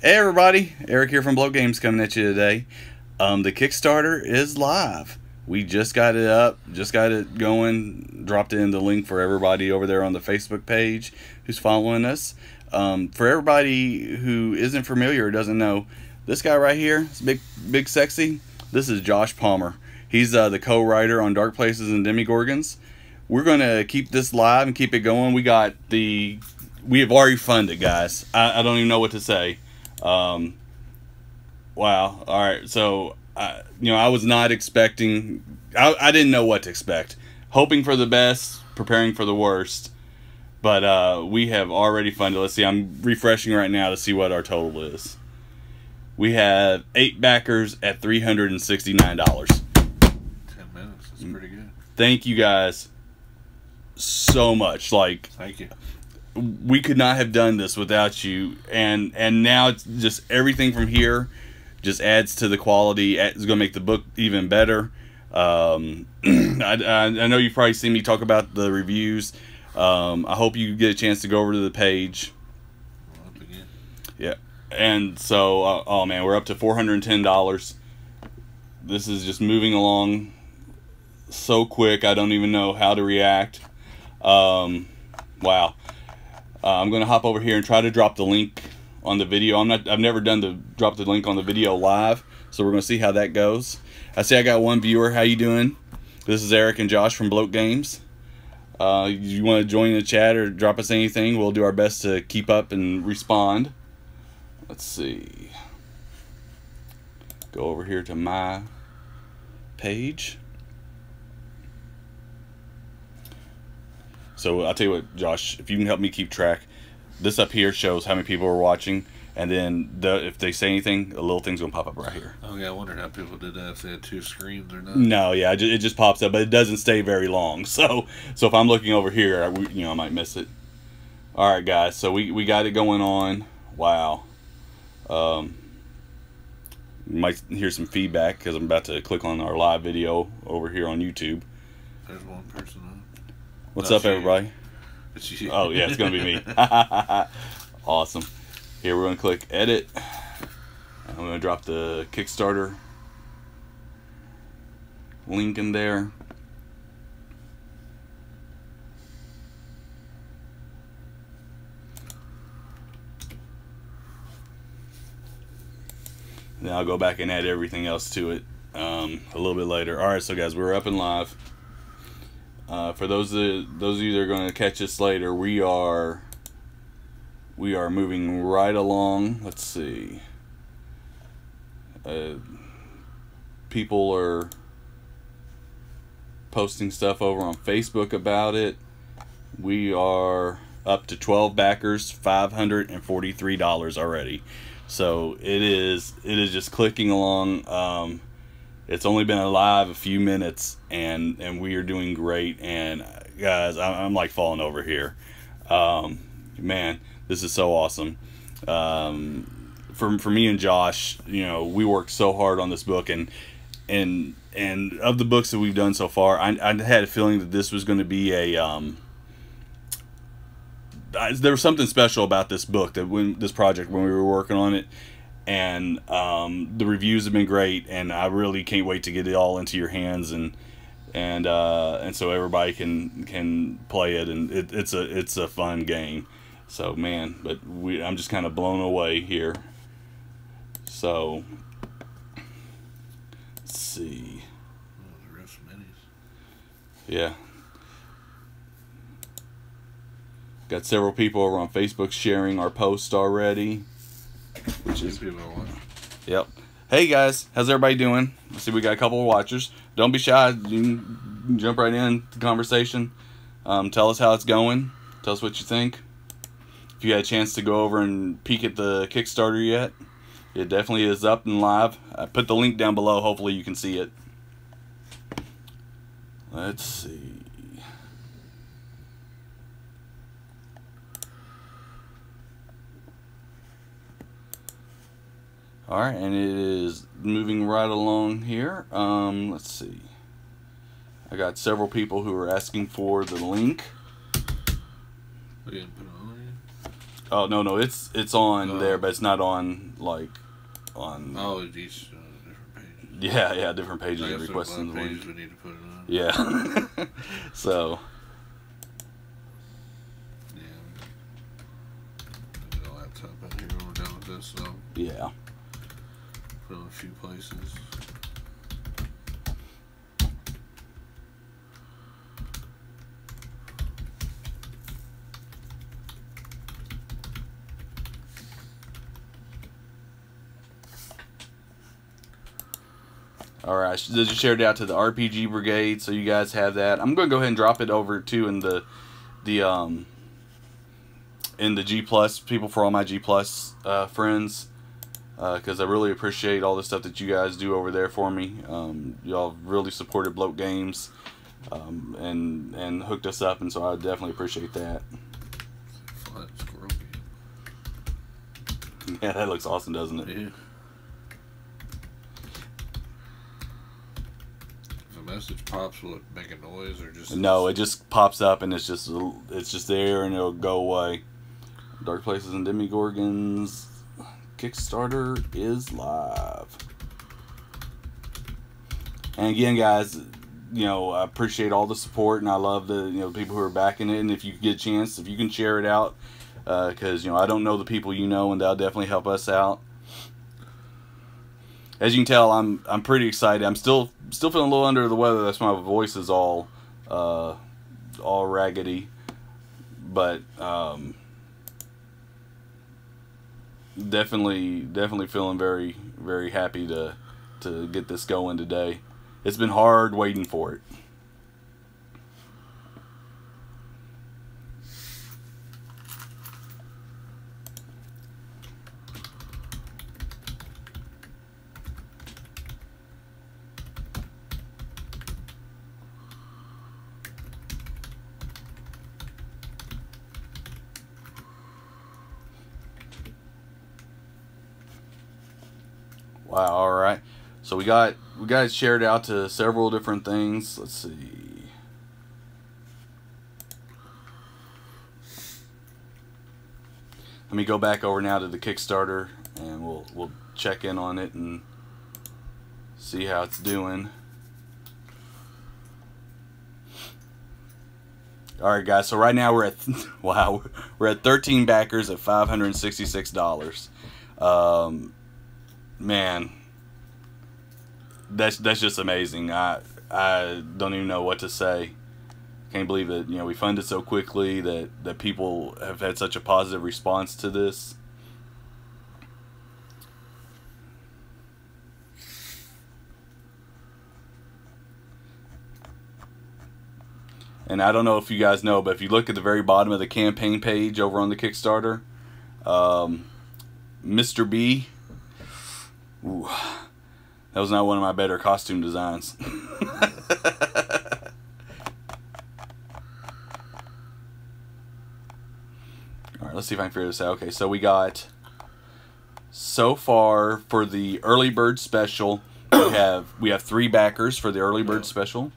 Hey everybody, Eric here from Bloat Games coming at you today. The Kickstarter is live. We just got it up, just got it going, dropped in the link for everybody over there on the Facebook page who's following us. For everybody who isn't familiar or doesn't know, this guy right here, this big sexy, this is Josh Palmer. He's the co-writer on Dark Places and Demogorgons. We're going to keep this live and keep it going. We have already funded, guys. I don't even know what to say. Wow. All right. So, I was not expecting, I didn't know what to expect. Hoping for the best, preparing for the worst. But, we have already funded. Let's see. I'm refreshing right now to see what our total is. We have 8 backers at $369. 10 minutes. That's pretty good. Thank you guys so much. Thank you. We could not have done this without you, and now it's just everything from here just adds to the quality. It's going to make the book even better. I know you've probably seen me talk about the reviews. I hope you get a chance to go over to the page. Yeah, and so oh man, we're up to $410. This is just moving along so quick. I don't even know how to react. Wow. I'm going to hop over here and try to drop the link on the video. I've never done drop the link on the video live, so we're going to see how that goes. I see I got one viewer. How you doing? This is Eric and Josh from Bloat Games. You want to join the chat or drop us anything? We'll do our best to keep up and respond. Let's see. Go over here to my page. So I'll tell you what, Josh, if you can help me keep track, this up here shows how many people are watching, and then if they say anything, a little thing's gonna pop up right here. Oh yeah, I wondered how people did that, if they had 2 screens or not. No, yeah, it just pops up, but it doesn't stay very long. So if I'm looking over here, I might miss it. All right, guys, so we got it going on. Wow. You might hear some feedback because I'm about to click on our live video over here on YouTube. There's one person on. What's up, everybody? It's you. Oh, yeah, it's going to be me. Awesome. Here, we're going to click Edit. I'm going to drop the Kickstarter link in there. Then I'll go back and add everything else to it a little bit later. All right, so guys, we're up and live. For those of you that are going to catch us later, we are moving right along. Let's see. People are posting stuff over on Facebook about it. We are up to 12 backers, $543 already. So it is just clicking along. It's only been alive a few minutes, and we are doing great. And guys, I'm like falling over here. Man, this is so awesome. For me and Josh, we worked so hard on this book, and of the books that we've done so far, I had a feeling that this was going to be there was something special about this book, this project when we were working on it. And the reviews have been great, and I really can't wait to get it all into your hands, and so everybody can play it, and it's a fun game. So man, but I'm just kind of blown away here. So let's see. Oh, the rest minis. Yeah. Got several people over on Facebook sharing our post already. Which is people want. Yep. Hey guys, how's everybody doing? Let's see, we got a couple of watchers. Don't be shy. You can jump right in the conversation. Tell us how it's going. Tell us what you think. If you had a chance to go over and peek at the Kickstarter yet, it definitely is up and live. I put the link down below. Hopefully you can see it. Let's see. All right, and it is moving right along here. Let's see. I got several people who are asking for the link. I didn't put it on Oh no, it's on there, but it's not on like on. Oh, it's each different page. Yeah, different pages I are guess requesting the pages link. we need to put it on. Yeah. So. Yeah. I got a laptop out here when we're done with this, so Yeah. put it in a few places. All right, just shared it out to the RPG Brigade, so you guys have that. I'm going to go ahead and drop it over too in the G Plus people, for all my G Plus friends, because I really appreciate all the stuff that you guys do over there for me. Y'all really supported Bloat Games and hooked us up, and so I definitely appreciate that. Flat squirrel game. Yeah, that looks awesome, doesn't it? Yeah. If a message pops, will it make a noise or just? No, it just pops up and it's just there and it'll go away. Dark Places and Demogorgons Kickstarter is live. And again, guys, I appreciate all the support, and I love the people who are backing it. And if you get a chance, if you can share it out, because I don't know the people and that'll definitely help us out. As you can tell, I'm pretty excited. I'm still feeling a little under the weather. That's why my voice is all raggedy, but definitely feeling very, very happy to get this going today. It's been hard waiting for it. Wow, all right. So we got it shared out to several different things. Let's see. Let me go back over now to the Kickstarter and we'll check in on it and see how it's doing. All right, guys. So right now we're at we're at 13 backers at $566. Man, that's just amazing. I don't even know what to say. Can't believe that we funded so quickly, that people have had such a positive response to this. And I don't know if you guys know, but if you look at the very bottom of the campaign page over on the Kickstarter, Mr. B, ooh, that was not one of my better costume designs. Alright, let's see if I can figure this out. Okay, so we got, so far for the early bird special, we have 3 backers for the early bird special,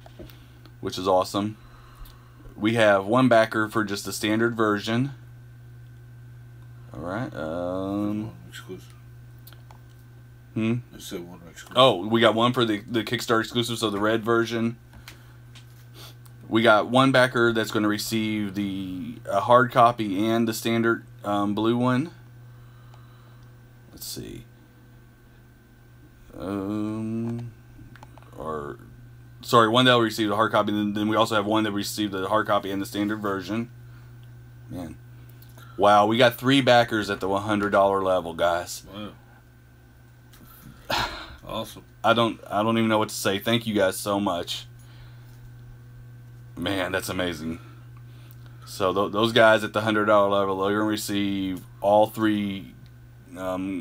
which is awesome. We have 1 backer for just the standard version. Alright, exclusive. I said 1 exclusive. Oh, we got 1 for the Kickstarter exclusive, so the red version. We got 1 backer that's going to receive the hard copy and the standard blue one. Let's see. Sorry, 1 that will receive the hard copy, and then we also have 1 that received the hard copy and the standard version. Man. Wow, we got 3 backers at the $100 level, guys. Wow. Awesome. I don't even know what to say. Thank you guys so much. Man, that's amazing. So those guys at the $100 level, they're going to receive all 3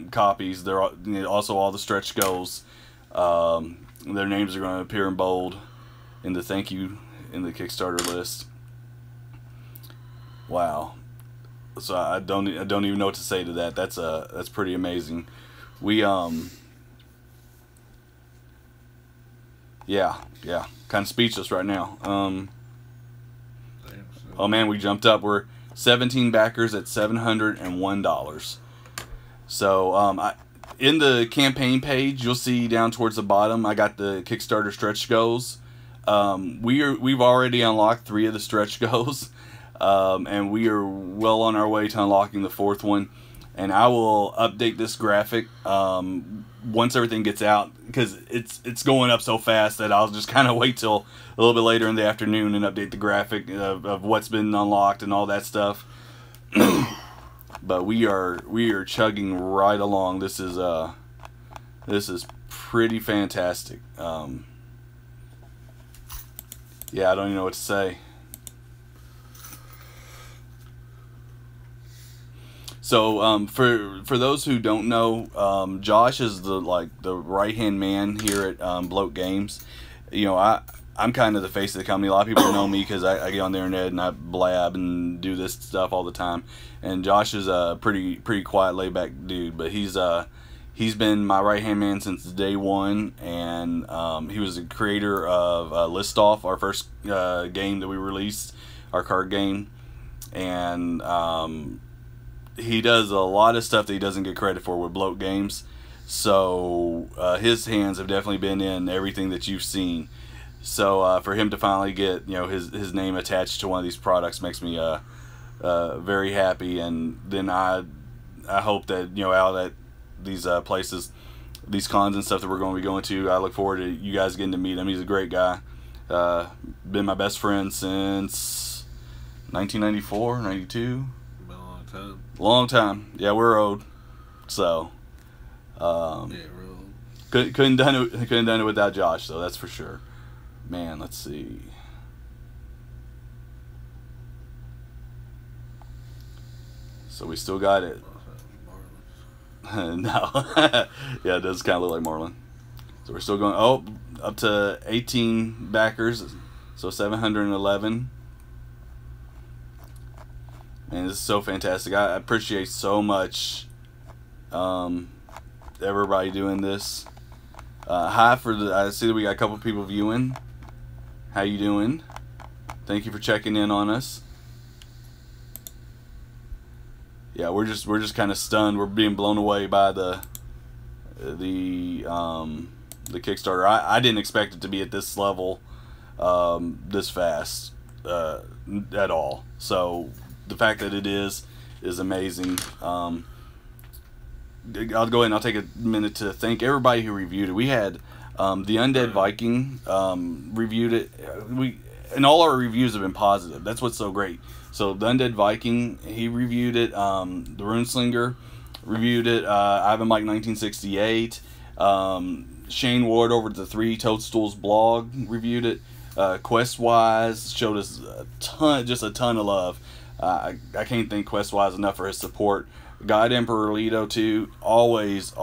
copies. They're also all the stretch goals. Their names are going to appear in bold in the thank you in the Kickstarter list. Wow. So I don't even know what to say to that. That's pretty amazing. We yeah, kind of speechless right now. Oh man, we jumped up. 17 backers at $701. So in the campaign page, you'll see down towards the bottom, I got the Kickstarter stretch goals. We've already unlocked 3 of the stretch goals, and we are well on our way to unlocking the 4th one. And I will update this graphic once everything gets out, because it's going up so fast that I'll just kind of wait till a little bit later in the afternoon and update the graphic of what's been unlocked and all that stuff. But we are chugging right along. This is pretty fantastic. Yeah, I don't even know what to say. So for those who don't know, Josh is the right hand man here at Bloat Games. You know, I'm kind of the face of the company. A lot of people know me because I get on the internet and I blab and do this stuff all the time. And Josh is a pretty quiet, laid back dude, but he's been my right hand man since day one, and he was the creator of List Off, our first game that we released, our card game, and he does a lot of stuff that he doesn't get credit for with Bloat Games. So his hands have definitely been in everything that you've seen. So for him to finally get his name attached to one of these products makes me very happy. And then I hope that out at these places, these cons and stuff that we're going to be going to, I look forward to you guys getting to meet him. He's a great guy. Been my best friend since 1994, 92. Been a long time. Long time. Yeah, we're old. So Yeah, real. couldn't done it without Josh, though, that's for sure. Man, let's see. So we still got it. No. Yeah, it does kind of look like Marlin. So we're still going up to 18 backers, so 711. Man, this is so fantastic. I appreciate so much everybody doing this. Hi I see that we got a couple people viewing. How you doing? Thank you for checking in on us. Yeah, we're just kind of stunned. We're being blown away by the Kickstarter. I didn't expect it to be at this level, this fast, at all. So the fact that it is amazing. I'll go ahead and I'll take a minute to thank everybody who reviewed it. We had the Undead Viking reviewed it. And all our reviews have been positive. That's what's so great. So the Undead Viking, he reviewed it. The Runeslinger reviewed it. Ivan Mike 1968. Shane Ward over at the Three Toadstools blog reviewed it. Questwise showed us a ton of love. I can't thank Questwise enough for his support. God Emperor Lido too, always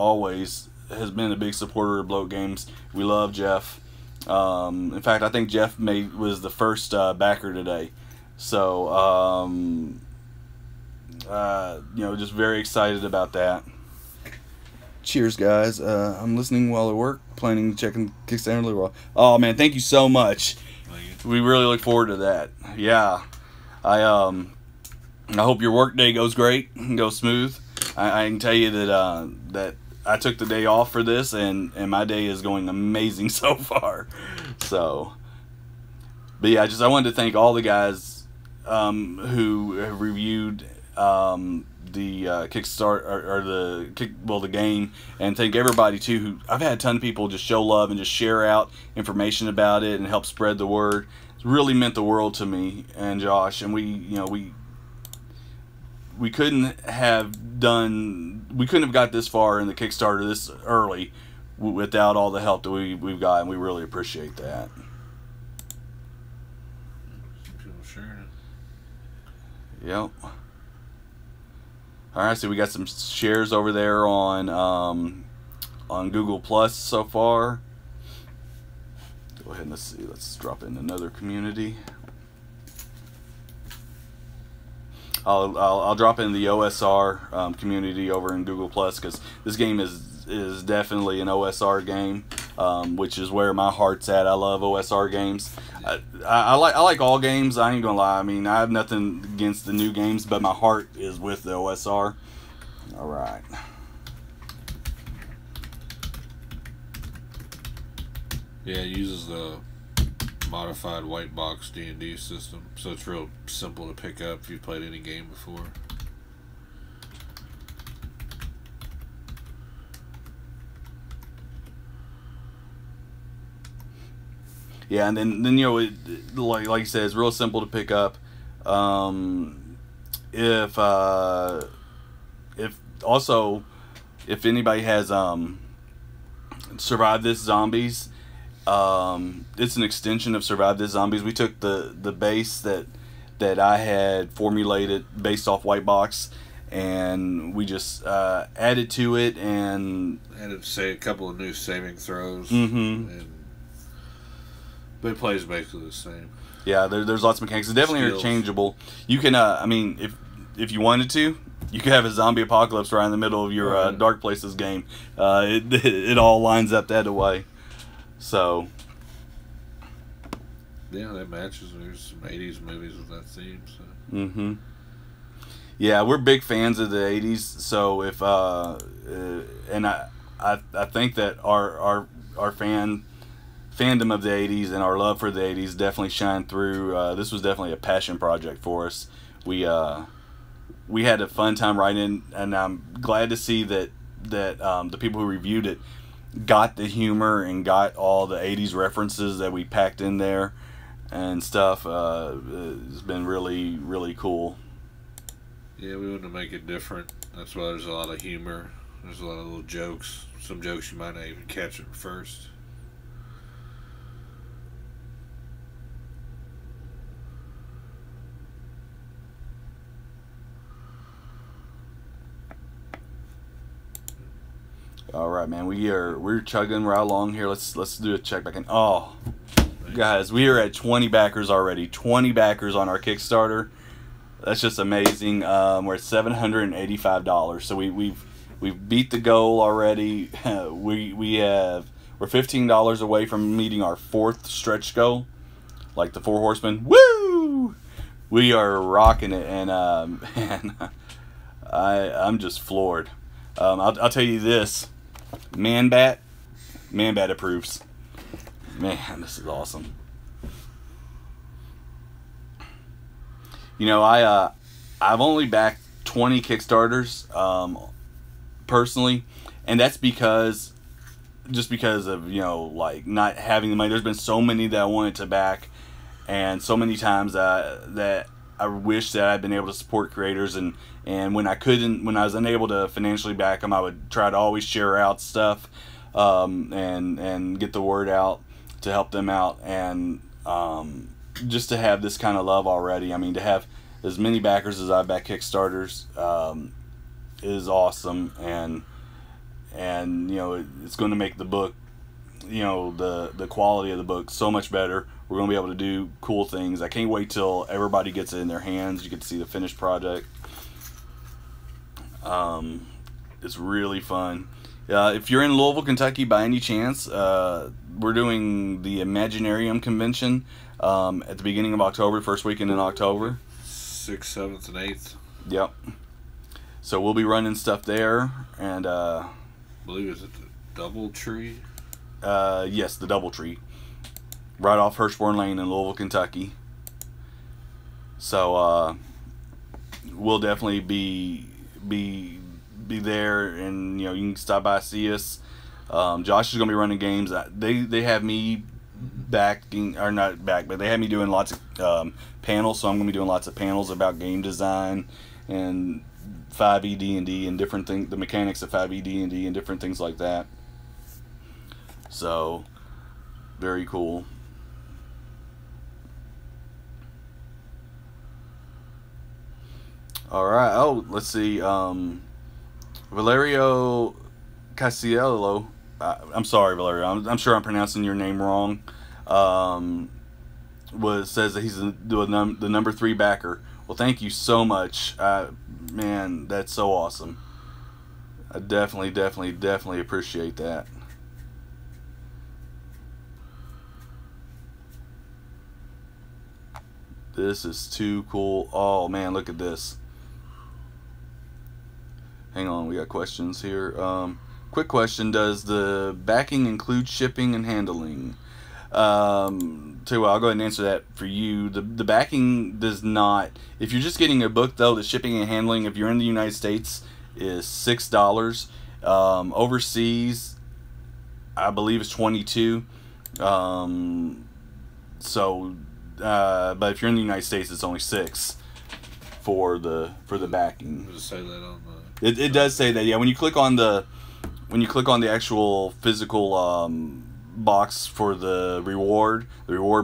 has been a big supporter of Bloat Games. We love Jeff. In fact, I think Jeff was the first backer today. So just very excited about that. Cheers, guys. I'm listening while at work, planning checking Kickstarter. Oh man, thank you so much. We really look forward to that. Yeah, I hope your work day goes great and goes smooth. I can tell you that I took the day off for this, and my day is going amazing so far. So, but yeah, I wanted to thank all the guys who have reviewed the Kickstarter or the game, and thank everybody too. Who I've had a ton of people just show love and just share out information about it and help spread the word. It's really meant the world to me and Josh, and we couldn't have got this far in the Kickstarter this early without all the help that we've got, and we really appreciate that. Yep. All right, so we got some shares over there on Google Plus so far. Go ahead and let's drop in another community. I'll drop in the OSR community over in Google Plus, because this game is definitely an OSR game. which is where my heart's at. I love OSR games. I like all games. I ain't gonna lie. I mean, I have nothing against the new games, but my heart is with the OSR. All right. Yeah, it uses the modified white box D&D system, so it's real simple to pick up if you've played any game before. Yeah, and then you know, like you said, it's real simple to pick up. If anybody has Survive This Zombies, it's an extension of Survive This Zombies. We took the base that I had formulated based off White Box, and we just added to it and added a couple of new saving throws. But it plays basically the same. Yeah, there's lots of mechanics. It's definitely interchangeable. You can, I mean, if you wanted to, you could have a zombie apocalypse right in the middle of your Dark Places game. It all lines up that way. So. Yeah, that matches. There's some 80s movies with that theme. So. Yeah, we're big fans of the 80s. So if and I think that our fandom of the 80s and our love for the 80s definitely shined through. This was definitely a passion project for us. We had a fun time writing, and I'm glad to see that the people who reviewed it got the humor and got all the 80s references that we packed in there and stuff. It's been really, really cool. Yeah, we wanted to make it different. That's why there's a lot of humor. There's a lot of little jokes. Some jokes you might not even catch at first. All right, man. We're chugging right along here. Let's do a check back in. Oh, guys, we are at 20 backers already. 20 backers on our Kickstarter. That's just amazing. We're at $785. So we've beat the goal already. We're $15 away from meeting our 4th stretch goal, like the 4 Horsemen. Woo! We are rocking it, and I'm just floored. I'll tell you this. Man Bat approves. Man, this is awesome. You know, I've only backed 20 Kickstarters personally, and that's because of, you know, like not having the money. There's been so many that I wanted to back, and so many times that I wish that I'd been able to support creators, and when I was unable to financially back them, I would try to always share out stuff, and get the word out to help them out, and just to have this kind of love already. I mean, to have as many backers as I back Kickstarters is awesome, and you know, it's going to make the book, you know, the quality of the book so much better. We're going to be able to do cool things. I can't wait till everybody gets it in their hands. You get to see the finished project. It's really fun. If you're in Louisville, Kentucky by any chance, we're doing the Imaginarium convention at the beginning of October, first weekend in October. 6th, 7th, and 8th. Yep. So we'll be running stuff there, and I believe it's at the Doubletree. Yes, the Doubletree, right off Hirschborn Lane in Louisville, Kentucky. So we'll definitely be there, and you know, you can stop by, see us. Josh is gonna be running games. They have me backing, or not back, but they have me doing lots of panels. So I'm gonna be doing lots of panels about game design and 5e D&D and different things, the mechanics of 5e D&D and different things like that. So very cool. All right. Oh, let's see. Valerio Casiello. I'm sorry, Valerio. I'm sure I'm pronouncing your name wrong. Says that he's the number 3 backer. Well, thank you so much. Man, that's so awesome. I definitely appreciate that. This is too cool. Oh man, look at this. Hang on, we got questions here. Quick question: does the backing include shipping and handling? I'll go ahead and answer that for you. The backing does not. If you're just getting a book, though, the shipping and handling, if you're in the United States, is $6. Overseas, I believe it's $22. But if you're in the United States, it's only $6 for the backing. Does it say that on the? It does say that. Yeah, when you click on the actual physical box for the reward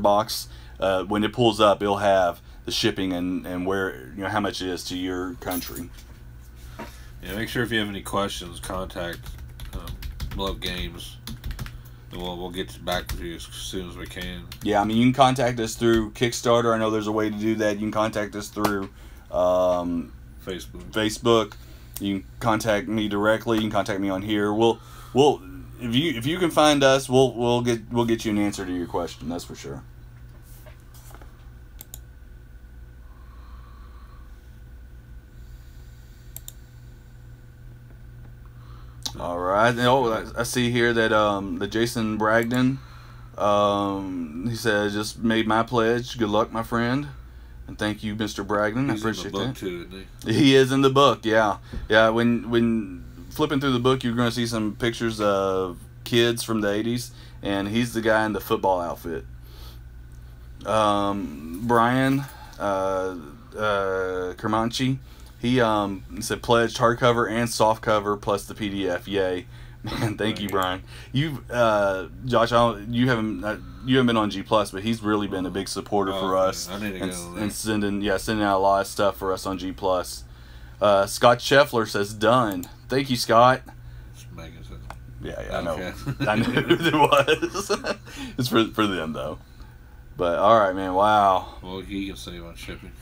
box, when it pulls up, it'll have the shipping and where, how much it is to your country. Yeah, make sure if you have any questions, contact Blow Up Games, and we'll get back with you as soon as we can. Yeah, I mean, you can contact us through Kickstarter. I know there's a way to do that. You can contact us through Facebook. You can contact me directly. You can contact me on here. We'll if you can find us, we'll get you an answer to your question. That's for sure. All right. Oh, I see here that the Jason Bragdon, he says, just made my pledge. Good luck, my friend. And thank you, Mr. Bragdon. I appreciate that. He's in the book too, isn't he? He is in the book, yeah. Yeah, when flipping through the book, you're going to see some pictures of kids from the 80s, and he's the guy in the football outfit. Brian Kermanchi, he said pledged hardcover and softcover plus the PDF. Yay. Man, thank you, Brian. You've Josh, you haven't been on G+, but he's really been a big supporter for us. I need to go and sending out a lot of stuff for us on G+. Scott Scheffler says done. Thank you, Scott. Yeah, I know. I knew who it was. It's for them though. But all right, man. Wow. Well, you can save on shipping.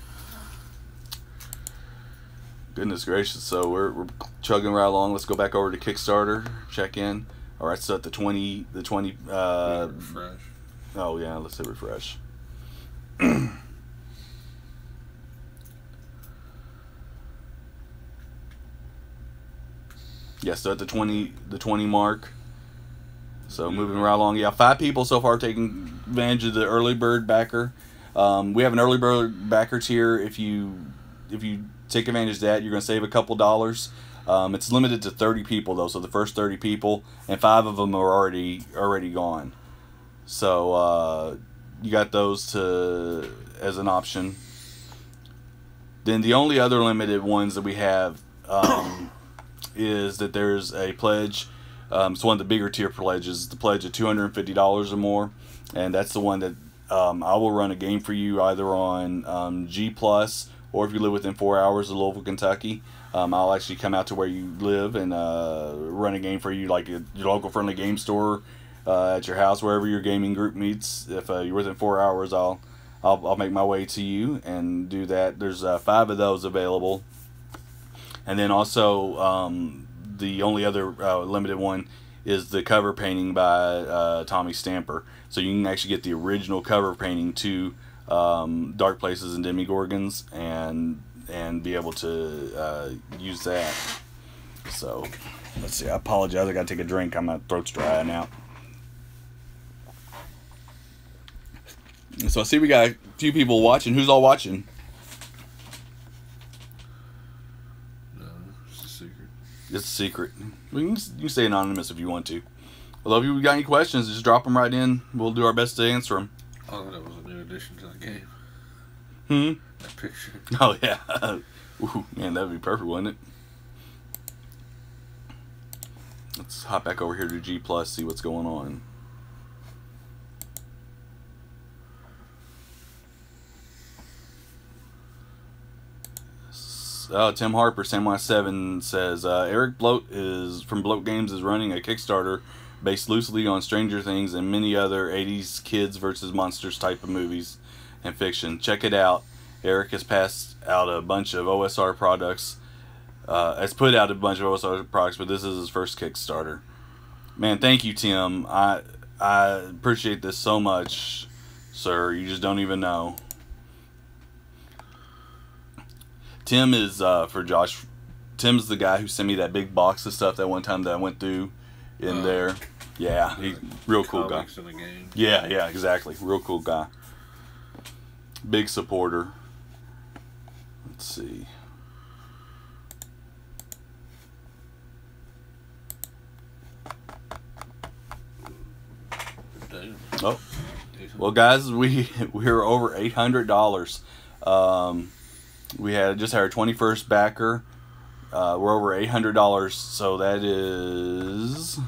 Goodness gracious. So we're chugging right along. Let's go back over to Kickstarter. Check in. All right. So at the 20. Refresh. Oh yeah. Let's hit refresh. Yeah, so at the 20 mark. So moving right along. Yeah, 5 people so far taking advantage of the early bird backer. We have an early bird backer tier. If you take advantage of that, you're going to save a couple dollars. It's limited to 30 people though, so the first 30 people, and 5 of them are already gone. So you got those as an option. Then the only other limited ones that we have is that there's a pledge. It's one of the bigger tier pledges. The pledge of $250 or more, and that's the one that I will run a game for you either on G+, or if you live within 4 hours of Louisville, Kentucky. I'll actually come out to where you live and run a game for you, like your local friendly game store, at your house, wherever your gaming group meets. If you're within 4 hours, I'll make my way to you and do that. There's 5 of those available. And then also, the only other limited one is the cover painting by Tommy Stamper. So you can actually get the original cover painting to Dark Places and Demogorgons and be able to use that. So let's see. I apologize. I gotta take a drink. My throat's drying out. So I see we got a few people watching. Who's all watching? It's a secret. You can stay anonymous if you want to. Well, if you got any questions, just drop them right in. We'll do our best to answer them. Oh, that was a new addition to the game. That picture. Oh, yeah. Ooh, man, that would be perfect, wouldn't it? Let's hop back over here to G+, see what's going on. Tim Harper, Sam17 says, Eric Bloat from Bloat Games is running a Kickstarter based loosely on Stranger Things and many other 80s kids versus monsters type of movies and fiction. Check it out. Eric has passed out a bunch of OSR products. Has put out a bunch of OSR products, but this is his first Kickstarter. Man, thank you, Tim. I appreciate this so much, sir. You just don't even know. Tim is for Josh. Tim's the guy who sent me that big box of stuff that one time that I went through in there. Yeah, he's real cool guy. In the game. Yeah, exactly. Real cool guy. Big supporter. Let's see. Damn. Oh, well, guys, we're over $800. We had just had our 21st backer. We're over $800, so that is.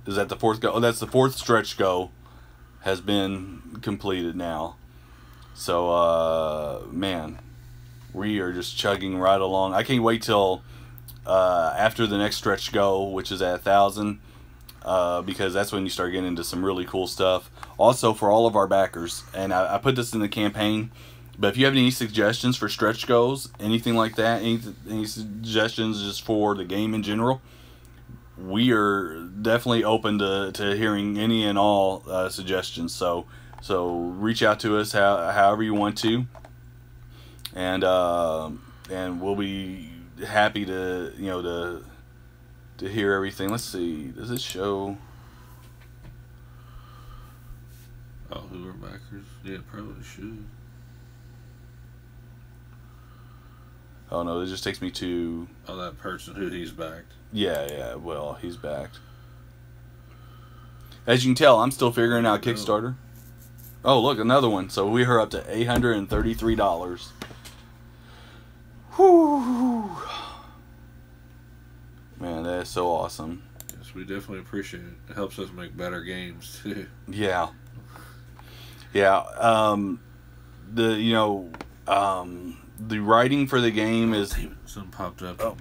Is that the fourth go? Oh, that's the fourth stretch goal has been completed now. So, man, we are just chugging right along. I can't wait till after the next stretch goal, which is at 1,000, because that's when you start getting into some really cool stuff. Also, for all of our backers, and I put this in the campaign, but if you have any suggestions for stretch goals, anything like that, any suggestions just for the game in general, we are definitely open to hearing any and all suggestions. So reach out to us however you want to, and we'll be happy to to hear everything. Let's see. Does it show? Oh, who are backers? Yeah, probably should. Oh no, it just takes me to. Oh, that person who he's backed. Yeah. Well, he's backed. As you can tell, I'm still figuring out Kickstarter. Oh, look, another one. So we are up to $833. Whew. Man, that is so awesome. Yes, we definitely appreciate it. It helps us make better games too. Yeah. The writing for the game is. Something popped up. Oh.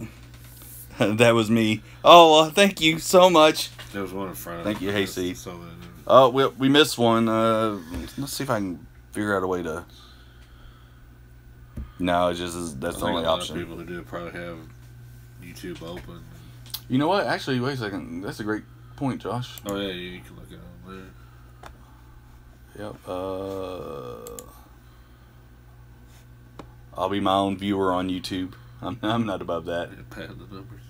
That was me. Oh, well, thank you so much. There was one in front of Thank you, Hasty. So Oh, we missed one. Let's see if I can figure out a way to. No, it's just that's the only option. A lot of people who do probably have YouTube open. You know what? Actually, wait a second. That's a great point, Josh. Oh yeah, you can look at it on there. Yep. I'll be my own viewer on YouTube. I'm not above that. Yeah, pad the numbers.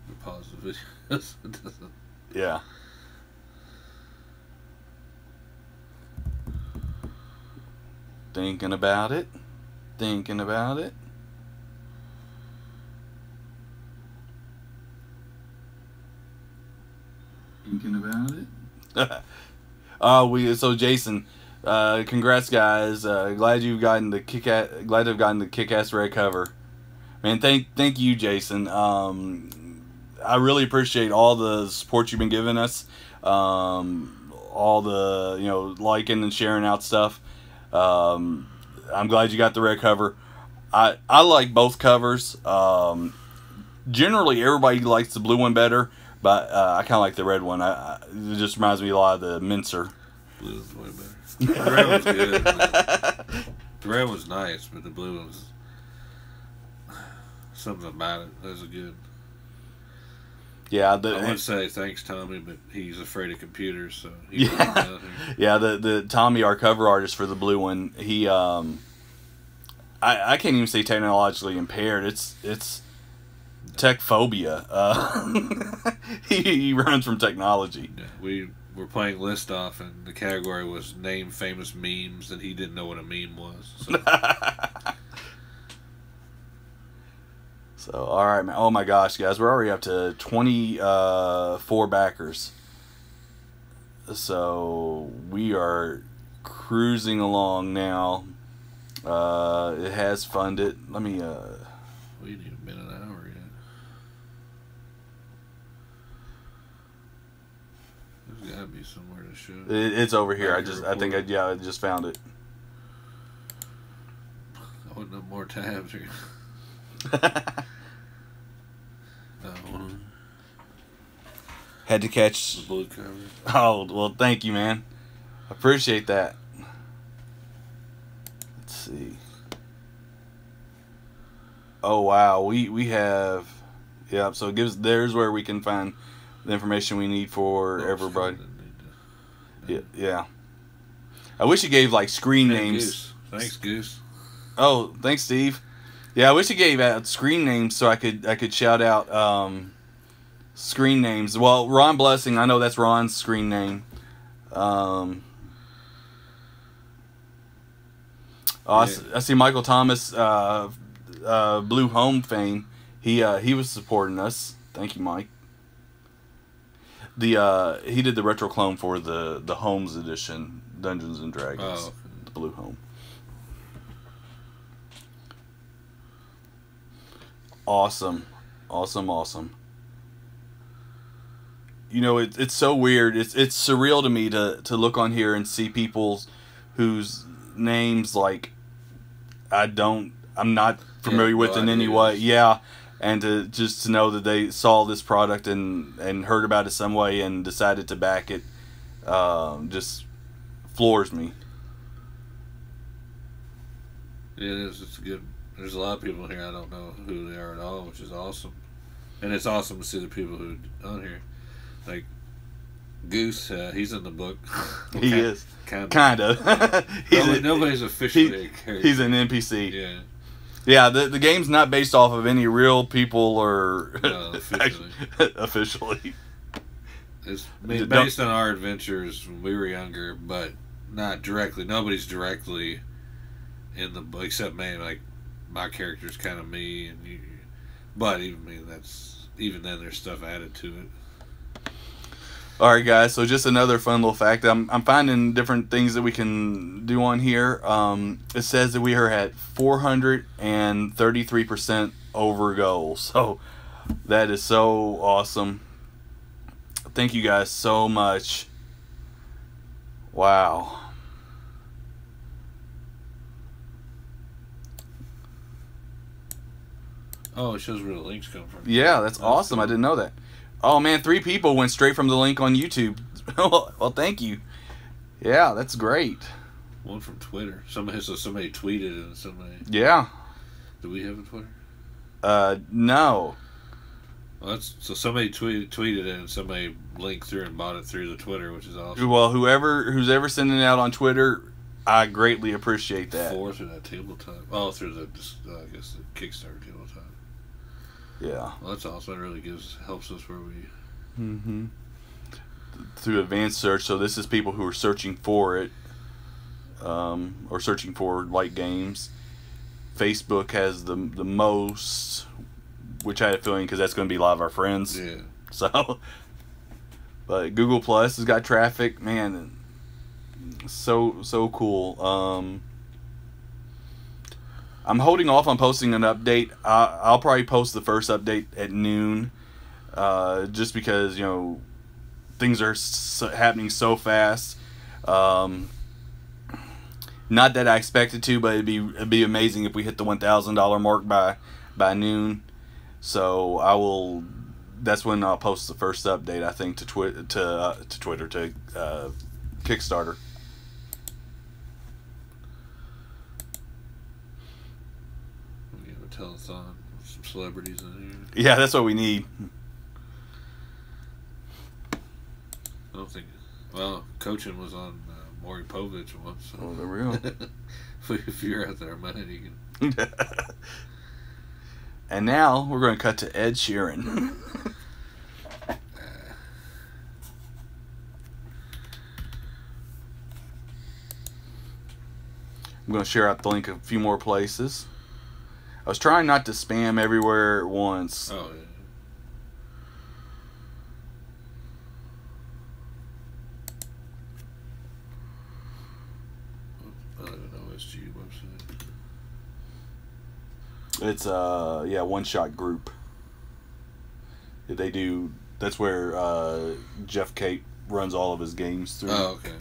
We pause the videos. It doesn't. Yeah. Thinking about it. Thinking about it. So Jason, congrats guys. Glad you've gotten the glad to have gotten the kick-ass red cover. Man, thank you, Jason. I really appreciate all the support you've been giving us. All the liking and sharing out stuff. I'm glad you got the red cover. I like both covers. Generally, everybody likes the blue one better, but I kind of like the red one. It just reminds me a lot of the Mincer. Blue was way better. The red was good. The red was nice, but the blue one was something about it. That was good. Yeah, I would say thanks, Tommy, but he's afraid of computers, so the Tommy, our cover artist for the blue one, he I can't even say technologically impaired. It's tech phobia. He runs from technology. Yeah, we were playing list off, and the category was name famous memes, and he didn't know what a meme was. So. So, all right, man. Oh my gosh, guys, we're already up to 24 backers. So we are cruising along now. It has funded. Let me. We ain't even been an hour yet. There's gotta be somewhere to show. It's over here. I think I just found it. I wouldn't have more tabs here. Had to catch the blue cover. Oh, well, thank you, man. Appreciate that. Let's see. Oh wow, we have, yeah. So it gives. There's where we can find the information we need for everybody. Yeah. I wish he gave like screen Hey, names. Goose. Thanks, Goose. Oh, thanks, Steve. Yeah, I wish he gave out screen names so I could shout out screen names. Well, Ron Blessing, I know that's Ron's screen name. I see Michael Thomas, Blue Home fame. He was supporting us. Thank you, Mike. He did the retro clone for the Homes edition, Dungeons and Dragons. Oh. The Blue Home. Awesome. You know, it's so weird. It's surreal to me to look on here and see people whose names like I'm not familiar with in any way. Yeah. And to know that they saw this product and heard about it some way and decided to back it, just floors me. Yeah, it is. It's good. There's a lot of people here I don't know who they are at all, which is awesome. And it's awesome to see the people who are on here. Like Goose, he's in the book. He is. Kind of. Nobody's officially a character. He's an NPC. Yeah. Yeah, the game's not based off of any real people or officially. It's based on our adventures when we were younger, but not directly. Nobody's directly in the book except me. Like my character's kind of me, and you. But even then there's stuff added to it. All right, guys. So just another fun little fact. I'm finding different things that we can do on here. It says that we are at 433% over goal. So that is so awesome. Thank you guys so much. Wow. Oh, it shows where the links come from. Yeah, that's awesome. Cool. I didn't know that. Oh, man, 3 people went straight from the link on YouTube. Well, thank you. Yeah, that's great. One from Twitter. Somebody tweeted and somebody... Yeah. Do we have a Twitter? No. Well, somebody tweeted it and somebody linked through and bought it through the Twitter, which is awesome. Well, who's ever sending it out on Twitter, I greatly appreciate that. Through that tabletop. Oh, through the I guess the Kickstarter tabletop. Yeah. Well, that's awesome. It really helps us where we... Mm-hmm. Through advanced search, so this is people who are searching for it, or searching for light games. Facebook has the most, which I had a feeling because that's going to be a lot of our friends. Yeah. So, but Google Plus has got traffic, man. So cool. I'm holding off on posting an update. I'll probably post the first update at noon, just because things are happening so fast. Not that I expected to, but it'd be amazing if we hit the $1,000 mark by noon. So I will. That's when I'll post the first update. I think to Twitter to Kickstarter. We have a telethon with some celebrities in here. Yeah, that's what we need. I don't think. Well, coaching was on Maury Povich once. So. Oh, there we go. If you're out there, man, you can. And now we're going to cut to Ed Sheeran. I'm going to share out the link a few more places. I was trying not to spam everywhere at once. Oh, yeah. OSG website. It's One Shot Group. They do. That's where Jeff Cape runs all of his games through. Oh, okay.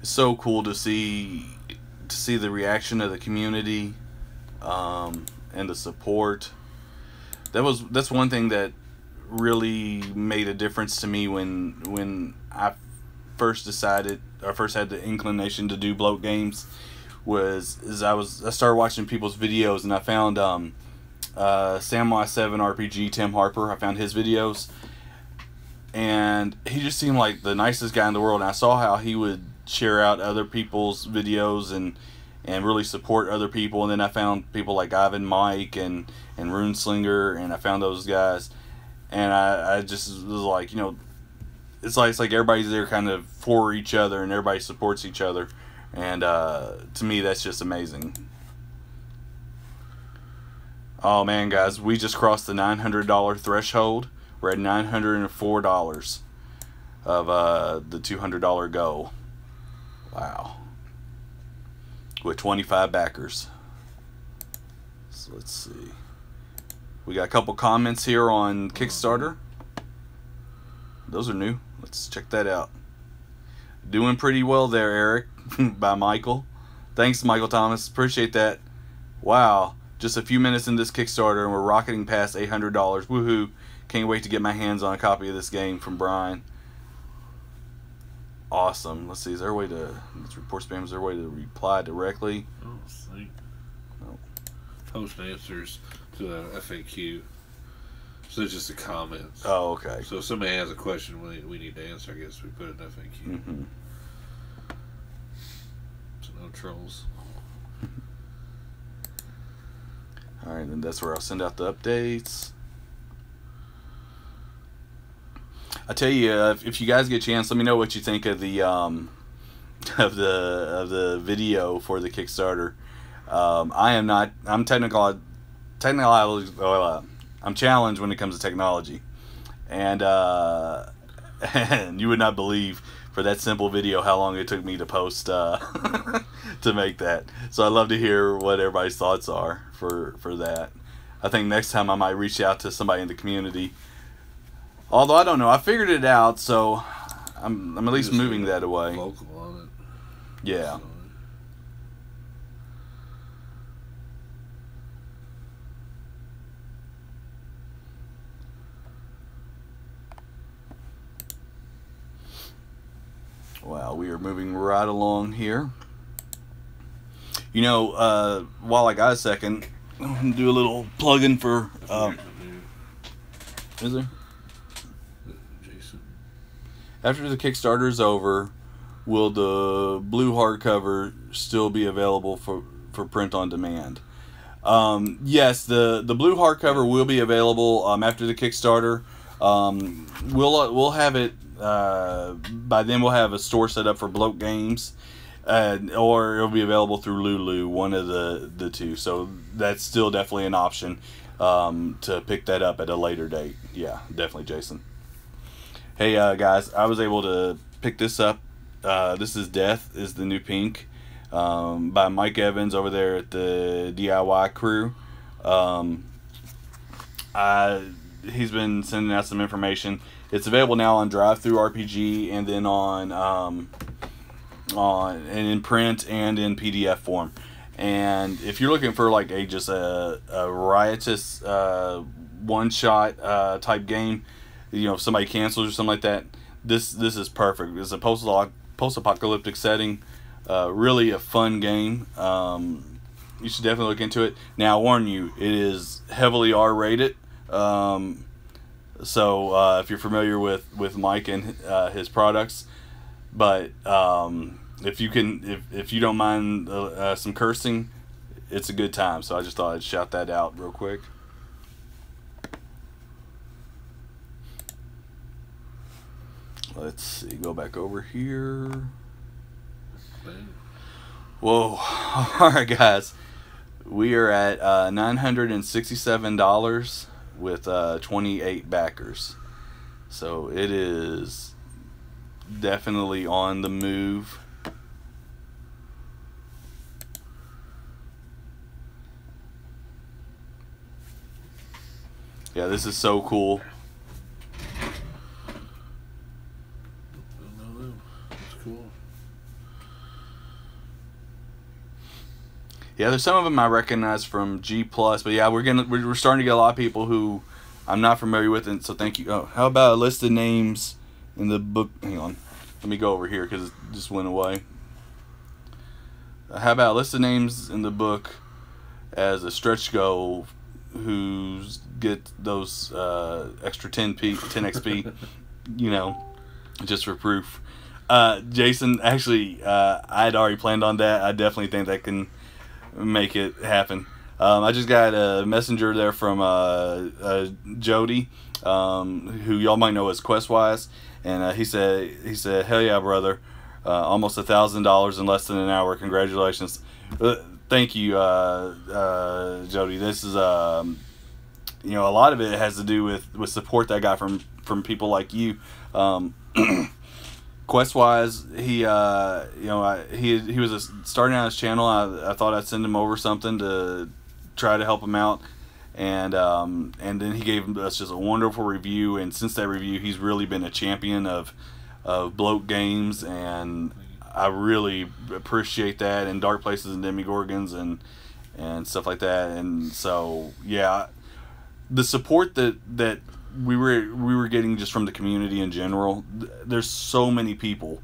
So cool to see the reaction of the community. and the support. That's one thing that really made a difference to me when I first decided, or first had the inclination to do bloat games, I started watching people's videos, and I found Samurai 7 RPG, Tim Harper. I found his videos, and he just seemed like the nicest guy in the world. And I saw how he would share out other people's videos and really support other people. And then I found people like Ivan Mike and Runeslinger, and I found those guys, and I just was like, you know, it's like everybody's there kind of for each other, and everybody supports each other, and to me that's just amazing. Oh man, guys, we just crossed the $900 threshold. We're at $904 of the $200 goal. Wow. With 25 backers. So let's see. We got a couple comments here on Kickstarter. Those are new. Let's check that out. Doing pretty well there, Eric, by Michael. Thanks, Michael Thomas. Appreciate that. Wow. Just a few minutes in this Kickstarter, and we're rocketing past $800. Woohoo. Can't wait to get my hands on a copy of this game from Brian. Awesome. Let's see. Is there a way to... Let's report spam. Is there a way to reply directly? I don't think. No. Post answers to the FAQ. So it's just a comment. Oh, okay. So if somebody has a question we need to answer, I guess we put it in FAQ. Mm-hmm. So no trolls. Alright, then that's where I'll send out the updates. I tell you, if you guys get a chance, let me know what you think of the video for the Kickstarter. I'm I'm challenged when it comes to technology, and and you would not believe, for that simple video, how long it took me to post to make that. So I'd love to hear what everybody's thoughts are for that. I think next time I might reach out to somebody in the community. Although I don't know, I figured it out, so I'm at least moving that away. Vocal on it. Yeah. So, wow, we are moving right along here. You know, while I got a second, I'm gonna do a little plug-in for. Is there? Jason. After the Kickstarter is over, will the blue hardcover still be available for print on demand? Yes, the blue hardcover will be available after the Kickstarter. We'll have it by then. We'll have a store set up for Bloat Games, or it'll be available through Lulu, one of the two. So that's still definitely an option to pick that up at a later date. Yeah, definitely, Jason. Hey guys, I was able to pick this up. This is Death is the New Pink, by Mike Evans over there at the DIY Crew. He's been sending out some information. It's available now on Drive-Thru RPG, and then on in print and in PDF form. And if you're looking for like just a riotous one-shot type game, you know, if somebody cancels or something like that, this is perfect. It's a post-apocalyptic setting, really a fun game. You should definitely look into it. Now, I warn you, it is heavily R-rated. So if you're familiar with Mike and his products, but if you don't mind some cursing, it's a good time. So I just thought I'd shout that out real quick. Let's see, go back over here. Whoa. Alright guys, we are at $967 with 28 backers. So it is definitely on the move. Yeah, this is so cool. That's cool. Yeah, there's some of them I recognize from G Plus, but yeah, we're starting to get a lot of people who I'm not familiar with, and so thank you. Oh, how about a list of names in the book? Hang on, let me go over here because it just went away. How about a list of names in the book as a stretch goal who's get those extra 10 XP, you know, just for proof. Jason, actually, I'd already planned on that. I definitely think that can make it happen. I just got a messenger there from Jody, who y'all might know as Questwise, and he said, "Hell yeah, brother! Almost $1,000 in less than an hour. Congratulations!" Thank you, Jody. This is you know, a lot of it has to do with support that I got from people like you. Questwise, he you know, he was starting out his channel. I thought I'd send him over something to try to help him out, and then he gave us just a wonderful review. And since that review, he's really been a champion of bloat games, and I really appreciate that. And Dark Places and Demogorgons and stuff like that. And so yeah, the support that we were getting just from the community in general. There's so many people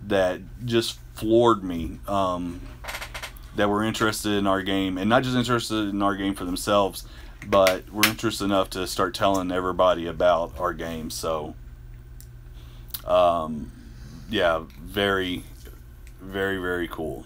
that just floored me, that were interested in our game, and not just interested in our game for themselves, but were interested enough to start telling everybody about our game. So yeah, very, very, very cool.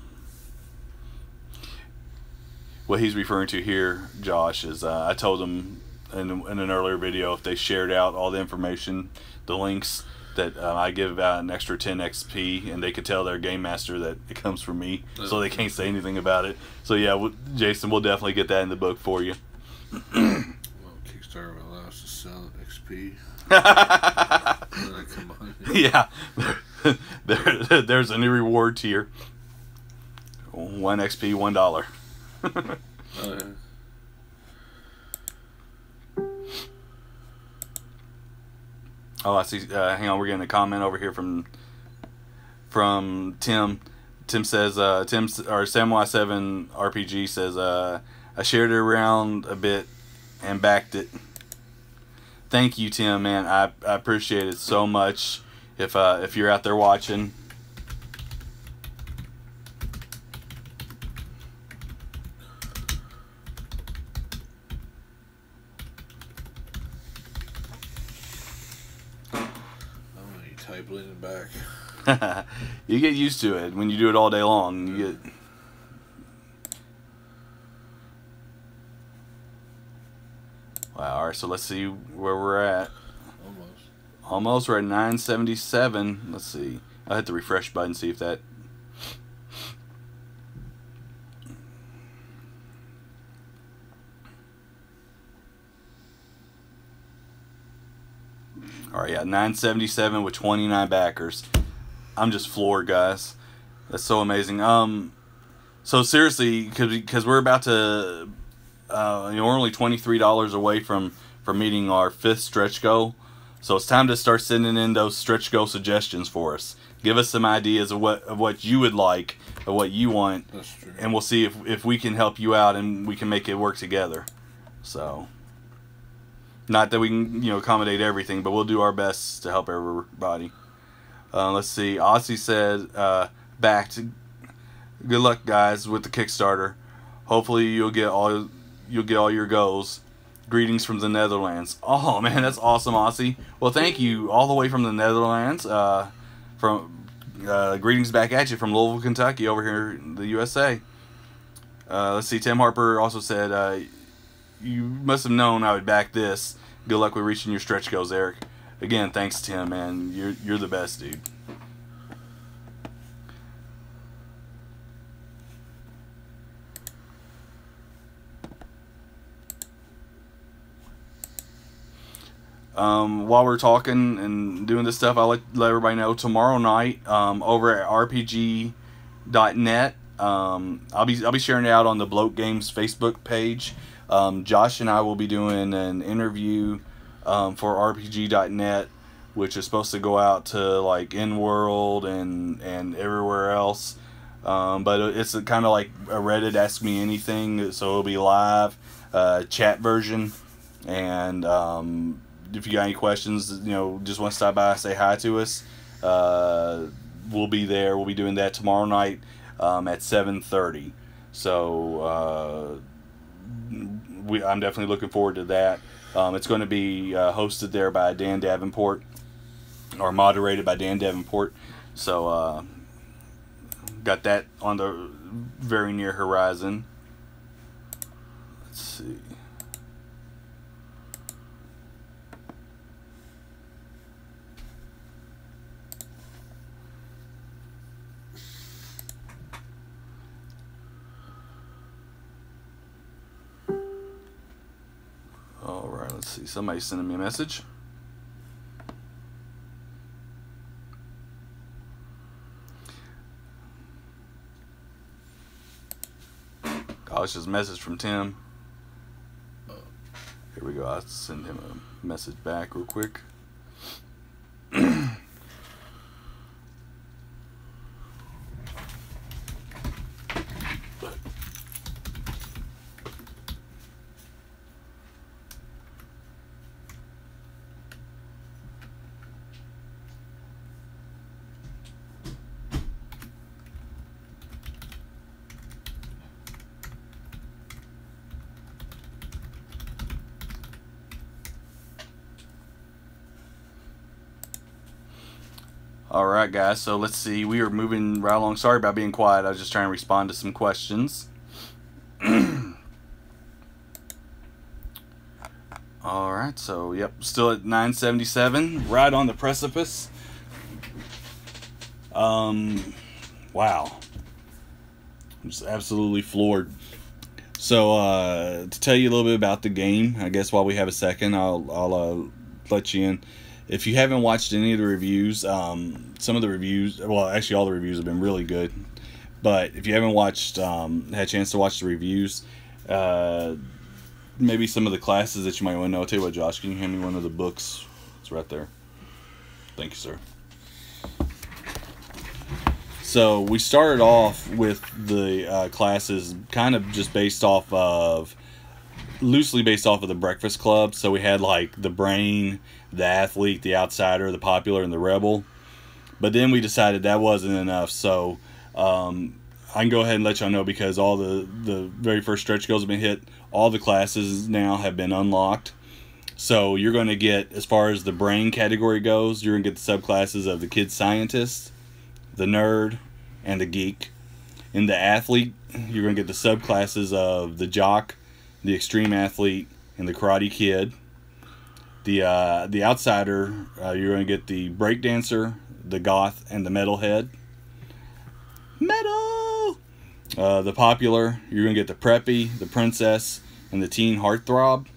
What he's referring to here, Josh, is I told him in an earlier video, if they shared out all the information, the links, that I give out an extra 10 XP, and they could tell their game master that it comes from me, so they can't say anything about it. So yeah, Jason, we'll definitely get that in the book for you. Well, Kickstarter will allow us to sell XP. Come on. Yeah, there's a new reward tier. 1 XP, $1. Oh, yeah. Oh, I see. Hang on, we're getting a comment over here from Tim. Tim says, Samurai 7 RPG says, I shared it around a bit and backed it. Thank you, Tim, man. I appreciate it so much. If you're out there watching. Type leaning back. You get used to it when you do it all day long. You get. Wow. All right. So let's see where we're at. Almost. We're at 977. Let's see. I'll hit the refresh button. See if that. Alright, yeah, 977 with 29 backers. I'm just floored, guys. That's so amazing. So seriously, because we're about to, you know, we're only $23 away from meeting our 5th stretch goal. So it's time to start sending in those stretch goal suggestions for us. Give us some ideas of what you would like, of what you want. That's true. And we'll see if we can help you out and we can make it work together. So. Not that we can, you know, accommodate everything, but we'll do our best to help everybody. Let's see. Aussie said, backed. Good luck, guys, with the Kickstarter. Hopefully you'll get all your goals. Greetings from the Netherlands. Oh man, that's awesome, Aussie. Well, thank you all the way from the Netherlands. Greetings back at you from Louisville, Kentucky, over here in the USA. Let's see. Tim Harper also said, you must have known I would back this. Good luck with reaching your stretch goals, Eric. Again, thanks, Tim, man. You're the best, dude. While we're talking and doing this stuff, I'll let everybody know tomorrow night over at rpg.net. I'll be sharing it out on the Bloat Games Facebook page. Josh and I will be doing an interview for rpg.net, which is supposed to go out to like InWorld and everywhere else. But it's kind of like a Reddit Ask Me Anything, so it'll be live, chat version, and if you got any questions, just want to stop by, say hi to us, we'll be there. We'll be doing that tomorrow night at 7:30. So I'm definitely looking forward to that. It's going to be hosted there by Dan Davenport, or moderated by Dan Davenport. So got that on the very near horizon. Let's see. Alright, let's see. Somebody's sending me a message. Oh, it's just a message from Tim. Here we go. I'll send him a message back real quick. Alright guys, so let's see, we are moving right along. Sorry about being quiet, I was just trying to respond to some questions. Alright, so yep, still at 977, right on the precipice. Wow. I'm just absolutely floored. So, to tell you a little bit about the game, I guess while we have a second, I'll let you in. If you haven't watched any of the reviews, some of the reviews, well, actually all the reviews have been really good. But if you haven't watched, had a chance to watch the reviews, maybe some of the classes that you might want to know. I'll tell you what, Josh, can you hand me one of the books? It's right there. Thank you, sir. So we started off with the classes kind of just loosely based off of the Breakfast Club. So we had like the Brain, the Athlete, the Outsider, the Popular, and the Rebel. But then we decided that wasn't enough. So I can go ahead and let y'all know, because all the very first stretch goals have been hit. All the classes now have been unlocked. So you're going to get, as far as the Brain category goes, you're going to get the subclasses of the Kid Scientist, the Nerd, and the Geek. In the Athlete, you're going to get the subclasses of the Jock, the Extreme Athlete, and the Karate Kid. The Outsider, you're going to get the Breakdancer, the Goth, and the Metalhead. Metal! The Popular, you're going to get the Preppy, the Princess, and the Teen Heartthrob.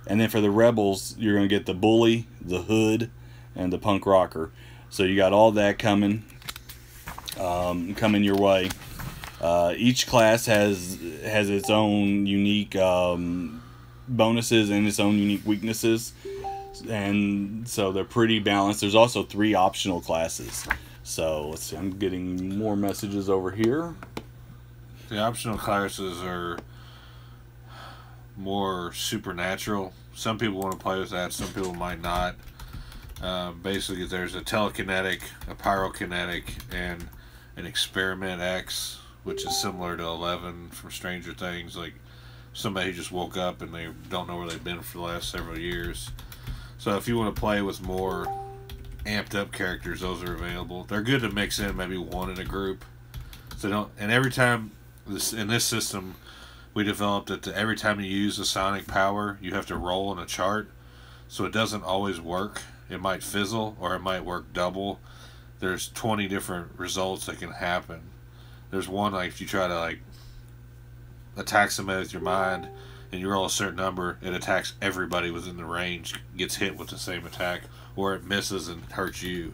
And then for the Rebels, you're going to get the Bully, the Hood, and the Punk Rocker. So you got all that coming your way. Each class has its own unique bonuses and its own unique weaknesses, and so they're pretty balanced. There's also 3 optional classes. So let's see, I'm getting more messages over here. The optional classes are more supernatural. Some people want to play with that, some people might not. Basically, there's a telekinetic, a pyrokinetic, and an experiment X, which is similar to 11 from Stranger Things. Like somebody who just woke up and they don't know where they've been for the last several years. So if you want to play with more amped up characters, those are available. They're good to mix in maybe one in a group. So don't. And every time in this system, we developed it to every time you use a sonic power, you have to roll on a chart. So it doesn't always work. It might fizzle or it might work double. There's 20 different results that can happen. There's one, like if you try to like attack somebody with your mind and you roll a certain number, it attacks everybody within the range, gets hit with the same attack, or it misses and hurts you.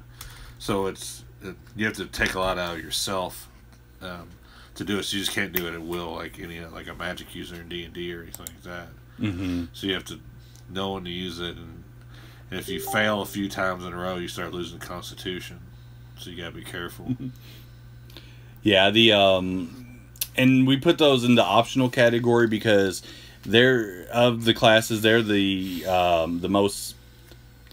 So you have to take a lot out of yourself to do it. So you just can't do it at will like a magic user in D&D or anything like that. Mm-hmm. So you have to know when to use it, and if you fail a few times in a row, you start losing constitution. So you gotta be careful. Yeah, and we put those in the optional category because they're of the classes. They're the most